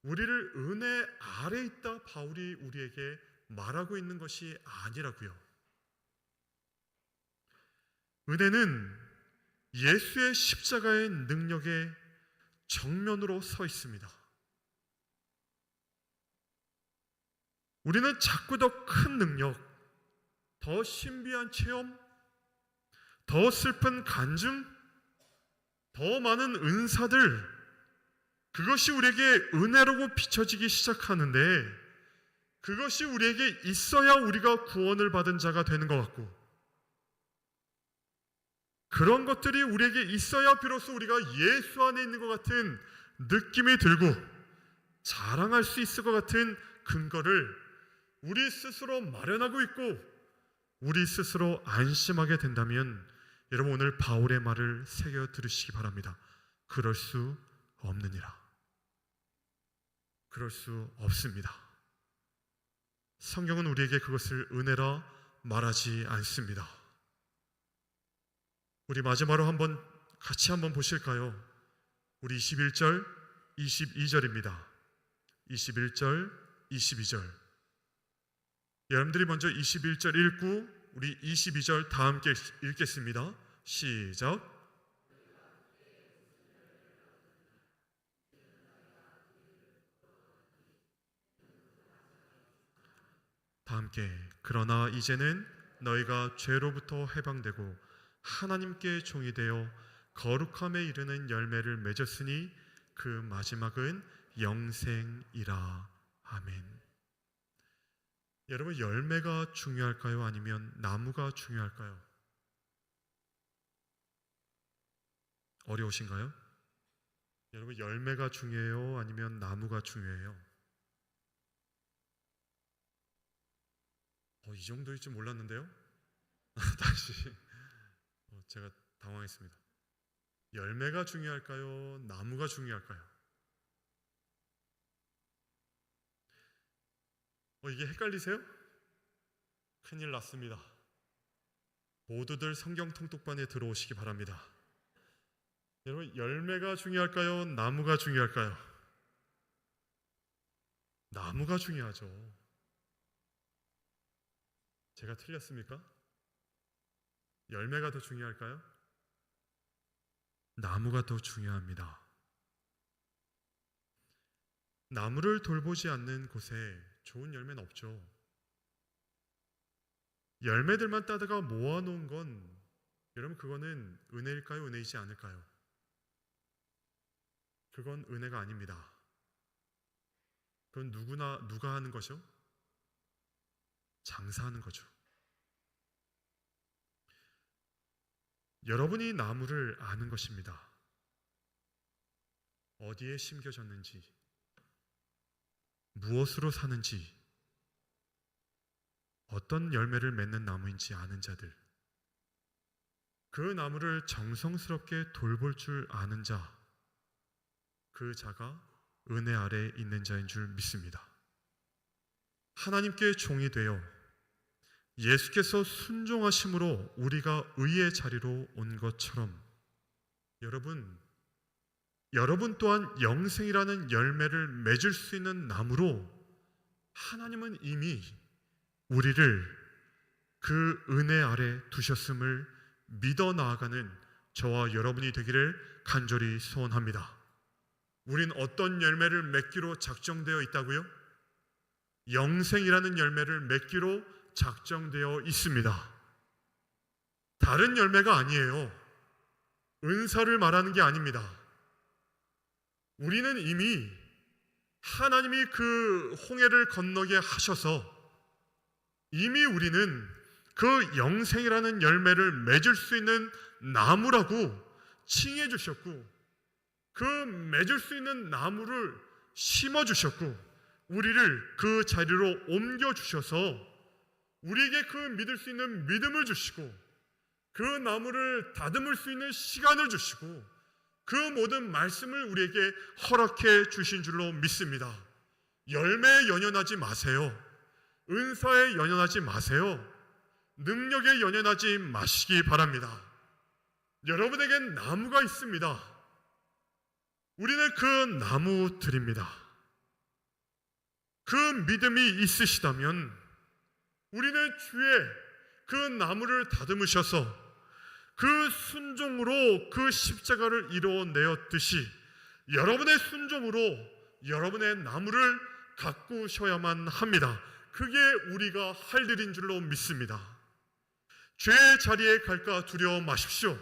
우리를 은혜 아래 있다 바울이 우리에게 말하고 있는 것이 아니라고요. 은혜는 예수의 십자가의 능력에 정면으로 서 있습니다. 우리는 자꾸 더 큰 능력, 더 신비한 체험, 더 슬픈 간증, 더 많은 은사들, 그것이 우리에게 은혜라고 비춰지기 시작하는데 그것이 우리에게 있어야 우리가 구원을 받은 자가 되는 것 같고, 그런 것들이 우리에게 있어야 비로소 우리가 예수 안에 있는 것 같은 느낌이 들고 자랑할 수 있을 것 같은 근거를 우리 스스로 마련하고 있고 우리 스스로 안심하게 된다면 여러분, 오늘 바울의 말을 새겨 들으시기 바랍니다. 그럴 수 없느니라. 그럴 수 없습니다. 성경은 우리에게 그것을 은혜라 말하지 않습니다. 우리 마지막으로 같이 한번 보실까요? 우리 21절, 22절입니다. 21절, 22절. 여러분들이 먼저 21절 읽고 우리 22절 다 함께 읽겠습니다. 시작. 다 함께. 그러나 이제는 너희가 죄로부터 해방되고 하나님께 종이 되어 거룩함에 이르는 열매를 맺었으니 그 마지막은 영생이라. 아멘. 여러분, 열매가 중요할까요? 아니면 나무가 중요할까요? 어려우신가요? 여러분, 열매가 중요해요? 아니면 나무가 중요해요? 이 정도일 줄 몰랐는데요? 다시 제가 당황했습니다. 열매가 중요할까요? 나무가 중요할까요? 이게 헷갈리세요? 큰일 났습니다. 모두들 성경 통독반에 들어오시기 바랍니다. 여러분, 열매가 중요할까요? 나무가 중요할까요? 나무가 중요하죠. 제가 틀렸습니까? 열매가 더 중요할까요? 나무가 더 중요합니다. 나무를 돌보지 않는 곳에 좋은 열매는 없죠. 열매들만 따다가 모아놓은 건 여러분, 그거는 은혜일까요? 은혜이지 않을까요? 그건 은혜가 아닙니다. 그건 누가 하는 거죠? 장사하는 거죠. 여러분이 나무를 아는 것입니다. 어디에 심겨졌는지, 무엇으로 사는지, 어떤 열매를 맺는 나무인지 아는 자들, 그 나무를 정성스럽게 돌볼 줄 아는 자, 그 자가 은혜 아래 있는 자인 줄 믿습니다. 하나님께 종이 되어 예수께서 순종하심으로 우리가 의의 자리로 온 것처럼 여러분 또한 영생이라는 열매를 맺을 수 있는 나무로 하나님은 이미 우리를 그 은혜 아래 두셨음을 믿어 나아가는 저와 여러분이 되기를 간절히 소원합니다. 우린 어떤 열매를 맺기로 작정되어 있다고요? 영생이라는 열매를 맺기로 작정되어 있습니다. 다른 열매가 아니에요. 은사를 말하는 게 아닙니다. 우리는 이미 하나님이 그 홍해를 건너게 하셔서 이미 우리는 그 영생이라는 열매를 맺을 수 있는 나무라고 칭해 주셨고, 그 맺을 수 있는 나무를 심어 주셨고, 우리를 그 자리로 옮겨 주셔서 우리에게 그 믿을 수 있는 믿음을 주시고, 그 나무를 다듬을 수 있는 시간을 주시고, 그 모든 말씀을 우리에게 허락해 주신 줄로 믿습니다. 열매에 연연하지 마세요. 은사에 연연하지 마세요. 능력에 연연하지 마시기 바랍니다. 여러분에겐 나무가 있습니다. 우리는 그 나무들입니다. 그 믿음이 있으시다면 우리는 주의 그 나무를 다듬으셔서 그 순종으로 그 십자가를 이루어내었듯이 여러분의 순종으로 여러분의 나무를 가꾸셔야만 합니다. 그게 우리가 할 일인 줄로 믿습니다. 죄의 자리에 갈까 두려워 마십시오.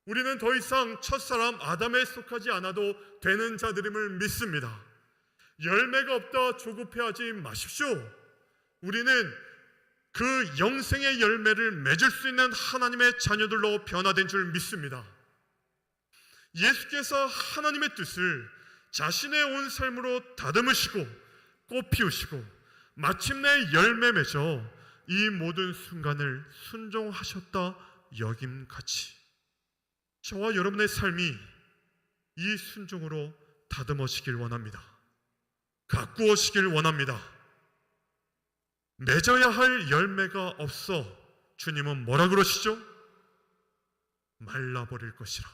우리는 더 이상 첫사람 아담에 속하지 않아도 되는 자들임을 믿습니다. 열매가 없다 조급해하지 마십시오. 우리는 그 영생의 열매를 맺을 수 있는 하나님의 자녀들로 변화된 줄 믿습니다. 예수께서 하나님의 뜻을 자신의 온 삶으로 다듬으시고 꽃 피우시고 마침내 열매 맺어 이 모든 순간을 순종하셨다 여김같이 저와 여러분의 삶이 이 순종으로 다듬어지길 원합니다. 가꾸어지길 원합니다. 맺어야 할 열매가 없어 주님은 뭐라 그러시죠? 말라버릴 것이라.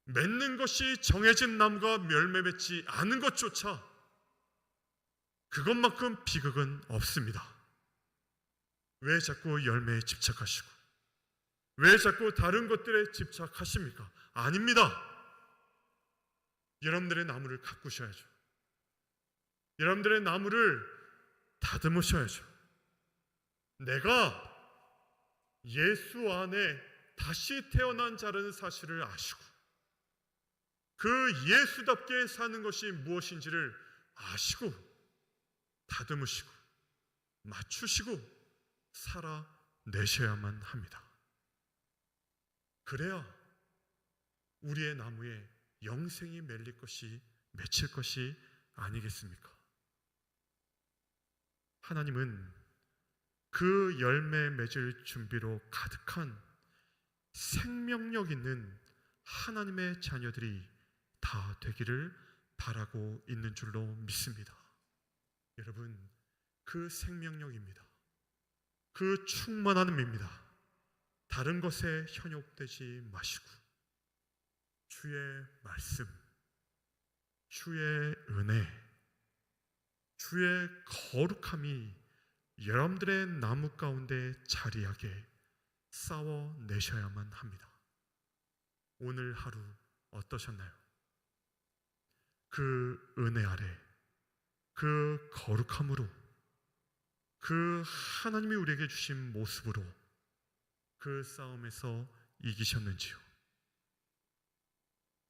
맺는 것이 정해진 나무가 열매 맺지 않은 것조차 그것만큼 비극은 없습니다. 왜 자꾸 열매에 집착하시고 왜 자꾸 다른 것들에 집착하십니까? 아닙니다. 여러분들의 나무를 가꾸셔야죠. 여러분들의 나무를 다듬으셔야죠. 내가 예수 안에 다시 태어난 자라는 사실을 아시고 그 예수답게 사는 것이 무엇인지를 아시고 다듬으시고 맞추시고 살아내셔야만 합니다. 그래야 우리의 나무에 영생이 맺힐 것이 아니겠습니까? 하나님은 그 열매 맺을 준비로 가득한 생명력 있는 하나님의 자녀들이 다 되기를 바라고 있는 줄로 믿습니다. 여러분, 그 생명력입니다. 그 충만함입니다. 다른 것에 현혹되지 마시고 주의 말씀, 주의 은혜, 주의 거룩함이 여러분들의 나무 가운데 자리하게 쌓아내셔야만 합니다. 오늘 하루 어떠셨나요? 그 은혜 아래 그 거룩함으로 그 하나님이 우리에게 주신 모습으로 그 싸움에서 이기셨는지요?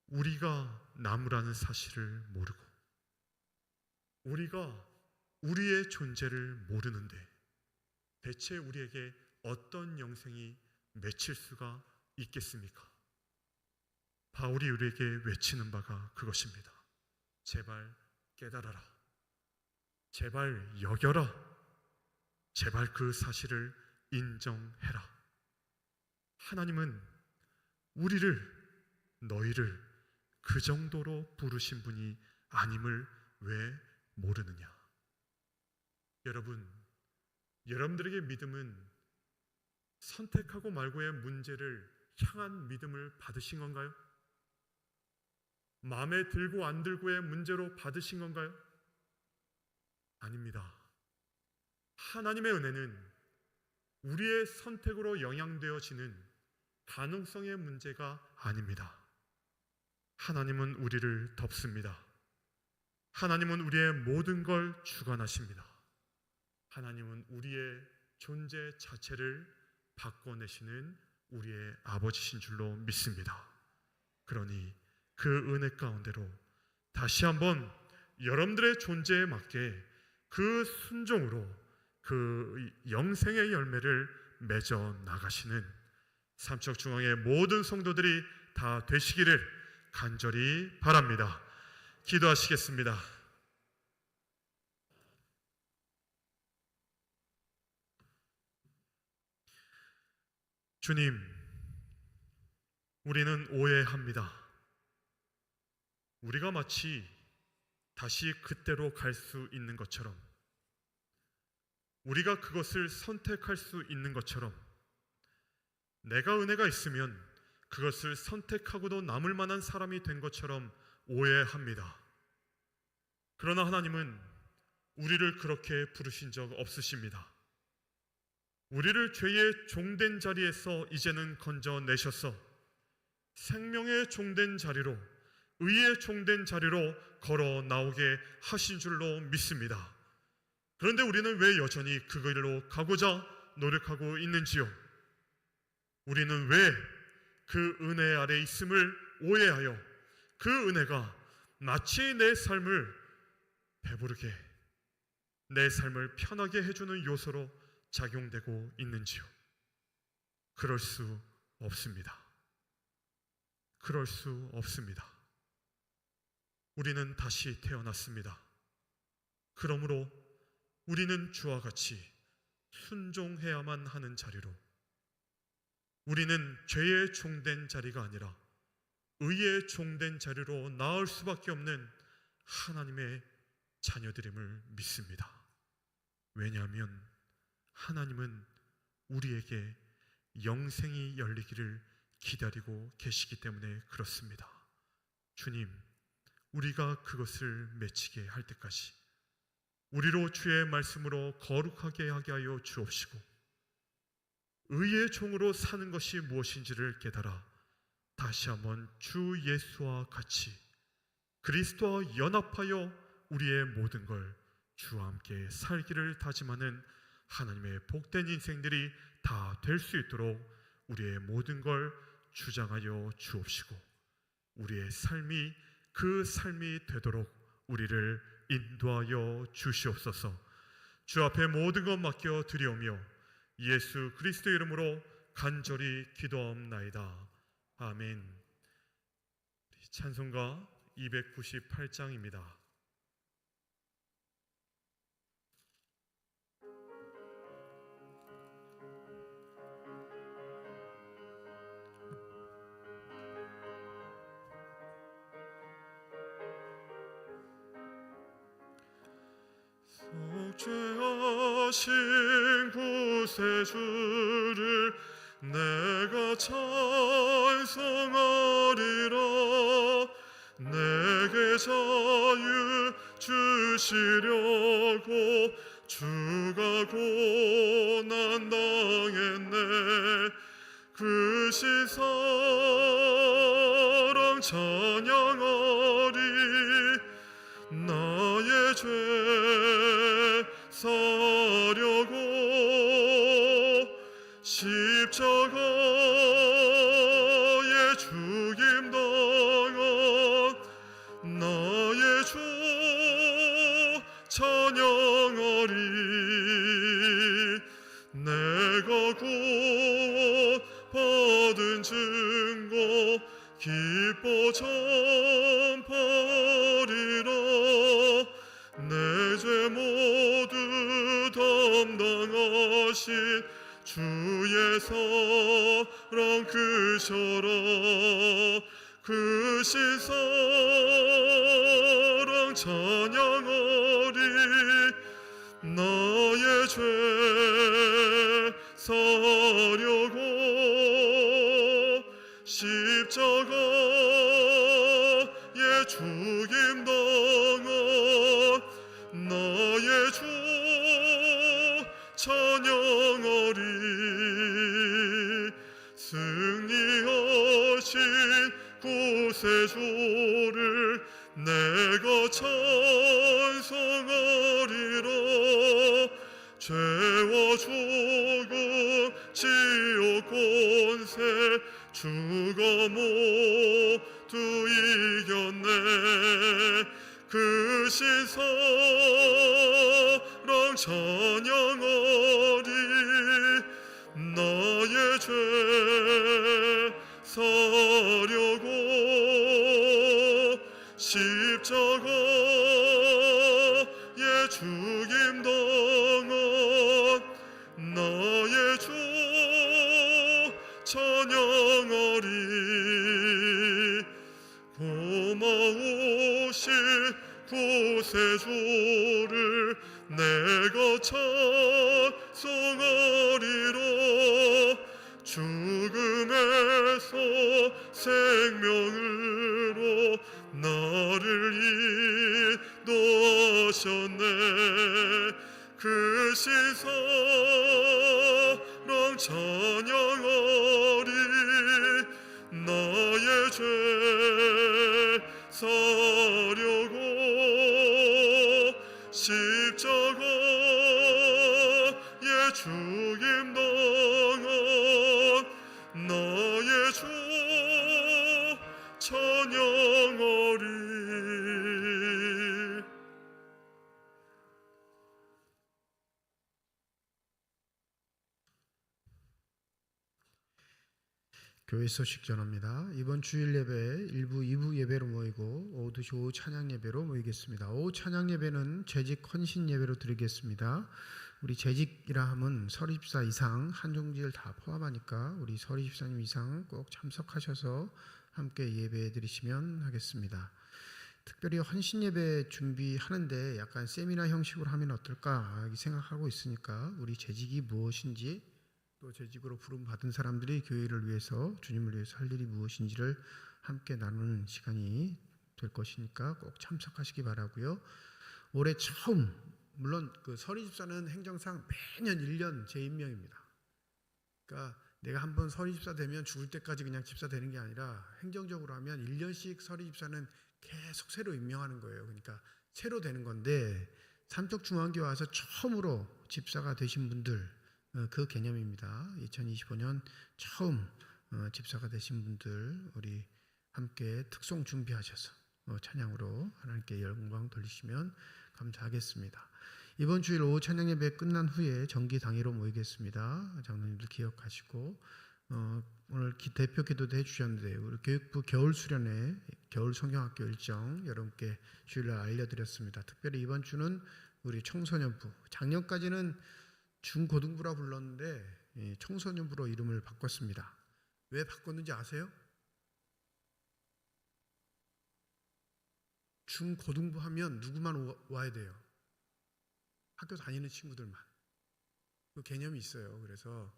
우리가 나무라는 사실을 모르고 우리가 우리의 존재를 모르는데 대체 우리에게 어떤 영생이 맺힐 수가 있겠습니까? 바울이 우리에게 외치는 바가 그것입니다. 제발 깨달아라. 제발 여겨라. 제발 그 사실을 인정해라. 하나님은 우리를, 너희를 그 정도로 부르신 분이 아님을 왜 모르느냐? 여러분, 여러분들에게 믿음은 선택하고 말고의 문제를 향한 믿음을 받으신 건가요? 마음에 들고 안 들고의 문제로 받으신 건가요? 아닙니다. 하나님의 은혜는 우리의 선택으로 영향되어지는 가능성의 문제가 아닙니다. 하나님은 우리를 덮습니다. 하나님은 우리의 모든 걸 주관하십니다. 하나님은 우리의 존재 자체를 바꿔내시는 우리의 아버지신 줄로 믿습니다. 그러니 그 은혜 가운데로 다시 한번 여러분들의 존재에 맞게 그 순종으로 그 영생의 열매를 맺어 나가시는 삼척중앙의 모든 성도들이 다 되시기를 간절히 바랍니다. 기도하시겠습니다. 주님, 우리는 오해합니다. 우리가 마치 다시 그때로 갈 수 있는 것처럼, 우리가 그것을 선택할 수 있는 것처럼, 내가 은혜가 있으면 그것을 선택하고도 남을 만한 사람이 된 것처럼 오해합니다. 그러나 하나님은 우리를 그렇게 부르신 적 없으십니다. 우리를 죄의 종된 자리에서 이제는 건져내셔서 생명의 종된 자리로, 의의 종된 자리로 걸어 나오게 하신 줄로 믿습니다. 그런데 우리는 왜 여전히 그 길로 가고자 노력하고 있는지요? 우리는 왜 그 은혜 아래 있음을 오해하여 그 은혜가 마치 내 삶을 배부르게, 내 삶을 편하게 해주는 요소로 작용되고 있는지요? 그럴 수 없습니다. 그럴 수 없습니다. 우리는 다시 태어났습니다. 그러므로 우리는 주와 같이 순종해야만 하는 자리로, 우리는 죄의 종된 자리가 아니라 의의 종된 자리로 나을 수밖에 없는 하나님의 자녀들임을 믿습니다. 왜냐하면 하나님은 우리에게 영생이 열리기를 기다리고 계시기 때문에 그렇습니다. 주님, 우리가 그것을 맺히게 할 때까지 우리로 주의 말씀으로 거룩하게 하게 하여 주옵시고, 의의 종으로 사는 것이 무엇인지를 깨달아 다시 한번 주 예수와 같이 그리스도와 연합하여 우리의 모든 걸 주와 함께 살기를 다짐하는 하나님의 복된 인생들이 다 될 수 있도록 우리의 모든 걸 주장하여 주옵시고, 우리의 삶이 그 삶이 되도록 우리를 인도하여 주시옵소서. 주 앞에 모든 것 맡겨 드리오며 예수 그리스도의 이름으로 간절히 기도하옵나이다. 아멘. 찬송가 298장입니다. 속죄하신 구세주를 내가 찬송하리라. 내게 자유 주시려고 주가 고난 당했네. 그 시사랑 찬양하리. 나의 죄 사려고 십자가에 죽임당한 나의 주 찬양하리. 내가 곧 받은 증거 사랑 크셔라 그 신사랑 찬양하리 나의 죄 사려고 십자가에 죽임 당한 나의 주 찬양하리 승리하신 구세주를 내가 찬송하리라 죄와 죽음 지옥 권세 주가 모두 이겼네 그 신사랑 찬양하리 나의 죄 사려고 십자가에 죽임 당한 나의 주 찬양하리 고마우신 구세주를 내가 찬송하리라 죽음에서 생명으로 나를 인도하셨네 그 신사랑 찬양하리 나의 죄 사려고 십자가에 죽임 당한 나의 주 찬양하리 교회 소식 전합니다. 이번 주일 예배 1부, 2부 예배로 모이고 오후 2시 오후 찬양 예배로 모이겠습니다. 오후 찬양 예배는 재직 헌신 예배로 드리겠습니다. 우리 재직이라 함은 서리집사 이상 한종지를 다 포함하니까 우리 서리집사님 이상 꼭 참석하셔서 함께 예배해 드리시면 하겠습니다. 특별히 헌신 예배 준비하는데 약간 세미나 형식으로 하면 어떨까 생각하고 있으니까 우리 재직이 무엇인지 또 재직으로 부름 받은 사람들이 교회를 위해서 주님을 위해서 할 일이 무엇인지를 함께 나누는 시간이 될 것이니까 꼭 참석하시기 바라고요. 올해 처음 물론 그 서리집사는 행정상 매년 1년 재임명입니다. 그러니까 내가 한번 서리집사 되면 죽을 때까지 그냥 집사 되는 게 아니라 행정적으로 하면 1년씩 서리집사는 계속 새로 임명하는 거예요. 그러니까 새로 되는 건데 삼척중앙교회 와서 처음으로 집사가 되신 분들 그 개념입니다. 2025년 처음 집사가 되신 분들 우리 함께 특송 준비하셔서 찬양으로 하나님께 영광 돌리시면 감사하겠습니다. 이번 주일 오후 찬양 예배 끝난 후에 정기 당회로 모이겠습니다. 장로님들 기억하시고 오늘 대표 기도도 해주셨는데 우리 교육부 겨울 수련회 겨울 성경학교 일정 여러분께 주일날 알려드렸습니다. 특별히 이번 주는 우리 청소년부 작년까지는 중고등부라 불렀는데 청소년부로 이름을 바꿨습니다. 왜 바꿨는지 아세요? 중고등부 하면 누구만 와야 돼요? 학교 다니는 친구들만. 그 개념이 있어요. 그래서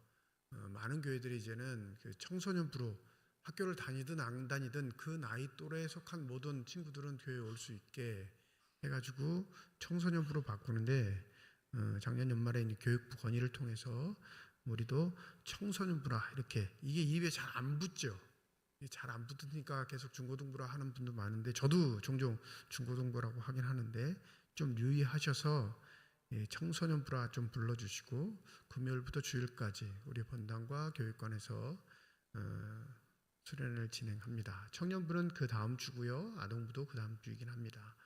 많은 교회들이 이제는 그 청소년부로 학교를 다니든 안 다니든 그 나이 또래에 속한 모든 친구들은 교회에 올 수 있게 해가지고 청소년부로 바꾸는데 작년 연말에 이제 교육부 건의를 통해서 우리도 청소년부라 이렇게 이게 입에 잘 안 붙죠. 잘 안 붙으니까 계속 중고등부라 하는 분도 많은데 저도 종종 중고등부라고 하긴 하는데 좀 유의하셔서 청소년부라 좀 불러주시고 금요일부터 주일까지 우리 본당과 교육관에서 수련을 진행합니다. 청년부는 그 다음 주고요. 아동부도 그 다음 주이긴 합니다.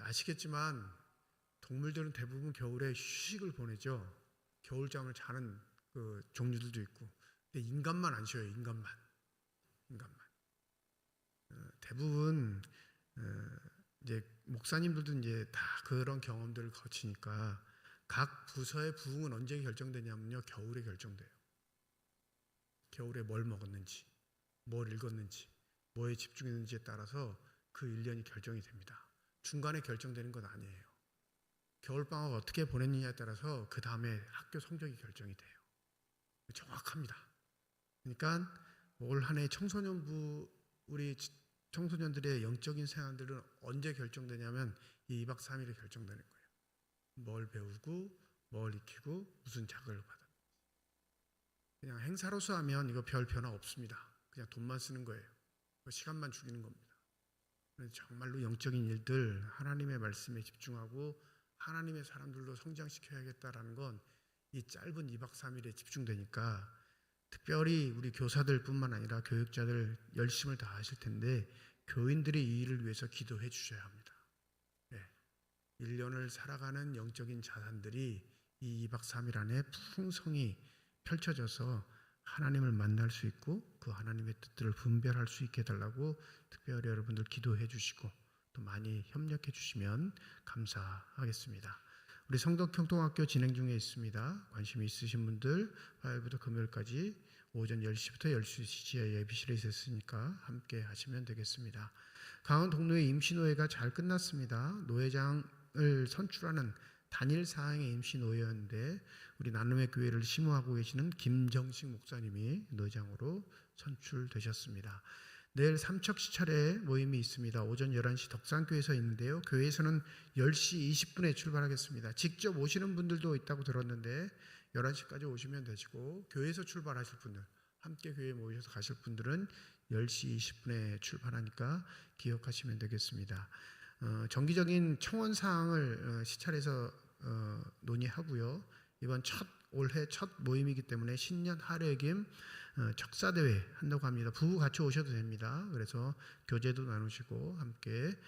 아시겠지만 동물들은 대부분 겨울에 휴식을 보내죠. 겨울잠을 자는 그 종류들도 있고, 근데 인간만 안 쉬어요. 인간만. 대부분 이제 목사님들도 이제 다 그런 경험들을 거치니까 각 부서의 부흥은 언제 결정되냐면요, 겨울에 결정돼요. 겨울에 뭘 먹었는지, 뭘 읽었는지, 뭐에 집중했는지에 따라서 그 1년이 결정이 됩니다. 중간에 결정되는 건 아니에요. 겨울방학 어떻게 보냈느냐에 따라서 그 다음에 학교 성적이 결정이 돼요. 정확합니다. 그러니까 올 한 해 청소년부 우리 청소년들의 영적인 생활들은 언제 결정되냐면 이 2박 3일에 결정되는 거예요. 뭘 배우고 뭘 익히고 무슨 자극을 받아. 그냥 행사로서 하면 이거 별 변화 없습니다. 그냥 돈만 쓰는 거예요. 시간만 죽이는 겁니다. 그래서 정말로 영적인 일들 하나님의 말씀에 집중하고 하나님의 사람들로 성장시켜야겠다라는 건 이 짧은 2박 3일에 집중되니까 특별히 우리 교사들뿐만 아니라 교육자들 열심을 다하실 텐데 교인들이 이 일을 위해서 기도해 주셔야 합니다. 네. 1년을 살아가는 영적인 자산들이 이 2박 3일 안에 풍성히 펼쳐져서 하나님을 만날 수 있고 그 하나님의 뜻들을 분별할 수 있게 해달라고 특별히 여러분들 기도해 주시고 또 많이 협력해 주시면 감사하겠습니다. 우리 성덕형통학교 진행 중에 있습니다. 관심이 있으신 분들 화요일부터 금요일까지 오전 10시부터 12시에 예비실에 있었으니까 함께 하시면 되겠습니다. 강원 동로의 임시노예가 잘 끝났습니다. 노회장을 선출하는 단일 사항의 임시노예였는데 우리 나눔의 교회를 심호하고 계시는 김정식 목사님이 노회장으로 선출되셨습니다. 내일 삼척시찰에 모임이 있습니다. 오전 11시 덕산교회에서 있는데요. 교회에서는 10시 20분에 출발하겠습니다. 직접 오시는 분들도 있다고 들었는데 11시까지 오시면 되시고 교회에서 출발하실 분들, 함께 교회에 모이셔서 가실 분들은 10시 20분에 출발하니까 기억하시면 되겠습니다. 정기적인 청원사항을 시찰에서 논의하고요. 이번 올해 첫 모임이기 때문에 신년 하례김 척사대회 한다고 합니다. 부부 같이 오셔도 됩니다. 그래서 교제도 나누시고 함께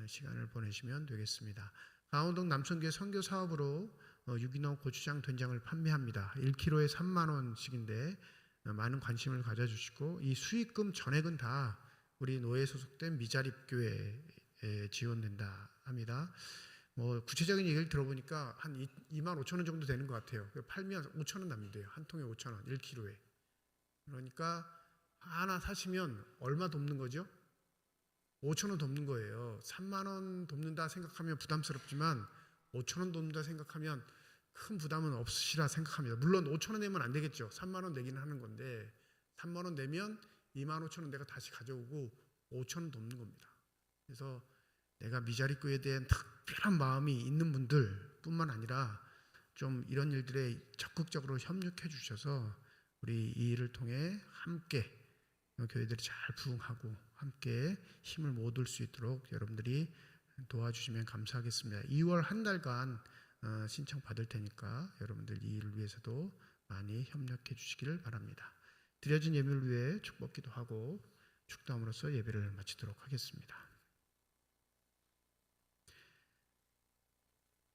시간을 보내시면 되겠습니다. 강원동 남천교회 선교 사업으로 유기농 고추장 된장을 판매합니다. 1kg에 3만 원씩인데 많은 관심을 가져주시고 이 수익금 전액은 다 우리 노예 소속된 미자립교회에 지원된다 합니다. 구체적인 얘기를 들어보니까 한 2만 5천 원 정도 되는 것 같아요. 팔면 5천 원 납니다. 한 통에 5천 원, 1kg에. 그러니까 하나 사시면 얼마 돕는 거죠? 5천 원 돕는 거예요. 3만 원 돕는다 생각하면 부담스럽지만 5천 원 돕는다 생각하면 큰 부담은 없으시라 생각합니다. 물론 5천 원 내면 안 되겠죠. 3만 원 내기는 하는 건데 3만 원 내면 2만 5천 원 내가 다시 가져오고 5천 원 돕는 겁니다. 그래서 내가 미자립교회에 대한 특별한 마음이 있는 분들 뿐만 아니라 좀 이런 일들에 적극적으로 협력해 주셔서 우리 이 일을 통해 함께 교회들이 잘 부흥하고 함께 힘을 모을 수 있도록 여러분들이 도와주시면 감사하겠습니다. 2월 한 달간 신청 받을 테니까 여러분들 이 일을 위해서도 많이 협력해 주시기를 바랍니다. 드려진 예물을 위해 축복기도 하고 축도함으로써 예배를 마치도록 하겠습니다.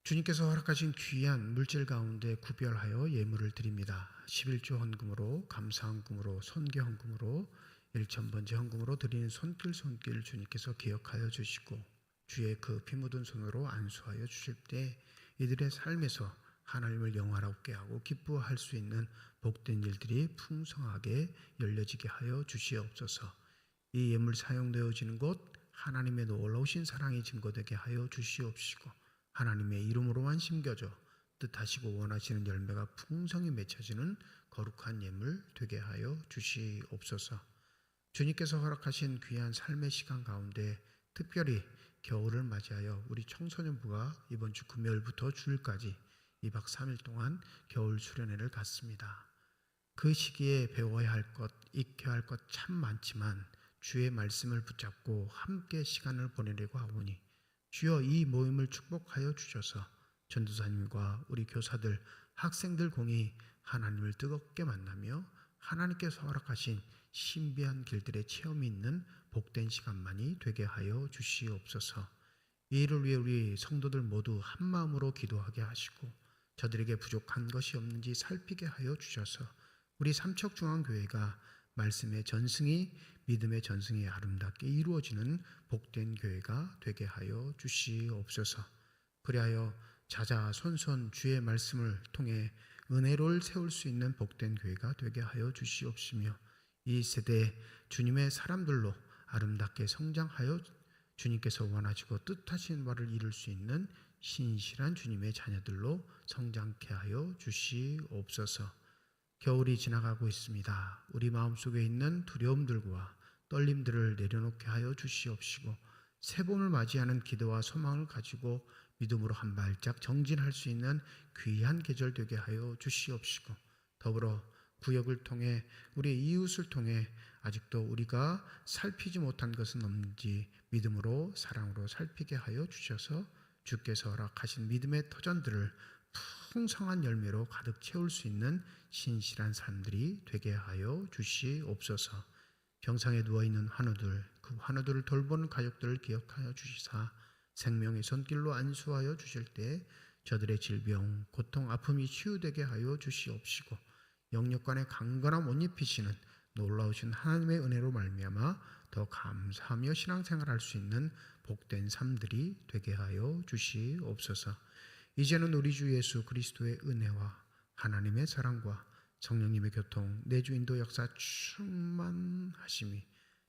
주님께서 허락하신 귀한 물질 가운데 구별하여 예물을 드립니다. 11조 헌금으로, 감사 헌금으로, 선교 헌금으로, 1,000번째 헌금으로 드리는 손길 주님께서 기억하여 주시고 주의 그 피 묻은 손으로 안수하여 주실 때 이들의 삶에서 하나님을 영화롭게 하고 기뻐할 수 있는 복된 일들이 풍성하게 열려지게 하여 주시옵소서. 이 예물 사용되어지는 곳 하나님의 놀라우신 사랑이 증거되게 하여 주시옵시고 하나님의 이름으로만 심겨져 뜻하시고 원하시는 열매가 풍성히 맺혀지는 거룩한 예물 되게 하여 주시옵소서. 주님께서 허락하신 귀한 삶의 시간 가운데 특별히 겨울을 맞이하여 우리 청소년부가 이번 주 금요일부터 주일까지 2박 3일 동안 겨울 수련회를 갖습니다. 그 시기에 배워야 할 것, 익혀야 할 것 참 많지만 주의 말씀을 붙잡고 함께 시간을 보내려고 하오니 주여 이 모임을 축복하여 주셔서 전도사님과 우리 교사들, 학생들 공이 하나님을 뜨겁게 만나며 하나님께서 허락하신 신비한 길들의 체험이 있는 복된 시간만이 되게 하여 주시옵소서. 이 일을 위해 우리 성도들 모두 한 마음으로 기도하게 하시고 저들에게 부족한 것이 없는지 살피게 하여 주셔서 우리 삼척중앙교회가 말씀의 전승이 믿음의 전승이 아름답게 이루어지는 복된 교회가 되게 하여 주시옵소서. 그리하여 자자손손 주의 말씀을 통해 은혜를 세울 수 있는 복된 교회가 되게 하여 주시옵시며 이 세대 주님의 사람들로 아름답게 성장하여 주님께서 원하시고 뜻하신 바를 이룰 수 있는 신실한 주님의 자녀들로 성장케 하여 주시옵소서. 겨울이 지나가고 있습니다. 우리 마음속에 있는 두려움들과 떨림들을 내려놓게 하여 주시옵시고 새봄을 맞이하는 기도와 소망을 가지고 믿음으로 한 발짝 정진할 수 있는 귀한 계절 되게 하여 주시옵시고 더불어 구역을 통해 우리 이웃을 통해 아직도 우리가 살피지 못한 것은 없는지 믿음으로 사랑으로 살피게 하여 주셔서 주께서 허락하신 믿음의 터전들을 풍성한 열매로 가득 채울 수 있는 신실한 사람들이 되게 하여 주시옵소서. 병상에 누워있는 환우들, 그 환우들을 돌보는 가족들을 기억하여 주시사 생명의 손길로 안수하여 주실 때 저들의 질병, 고통, 아픔이 치유되게 하여 주시옵시고 영육간의 강건함 못 입히시는 놀라우신 하나님의 은혜로 말미암아 더 감사하며 신앙생활할 수 있는 복된 삶들이 되게 하여 주시옵소서. 이제는 우리 주 예수 그리스도의 은혜와 하나님의 사랑과 성령님의 교통, 내주 인도 역사 충만하심이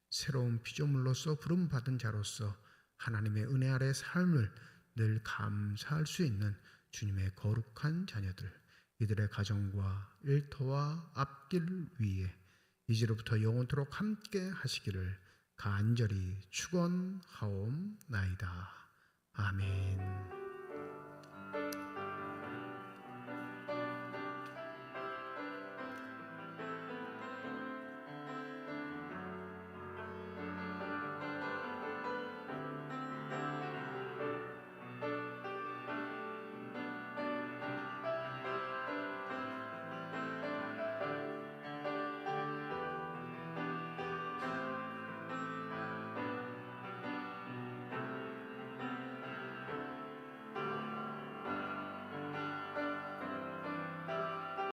새로운 피조물로서 부름받은 자로서 하나님의 은혜 아래 삶을 늘 감사할 수 있는 주님의 거룩한 자녀들, 이들의 가정과 일터와 앞길 위에 이제로부터 영원토록 함께 하시기를 간절히 축원하옵나이다. 아멘.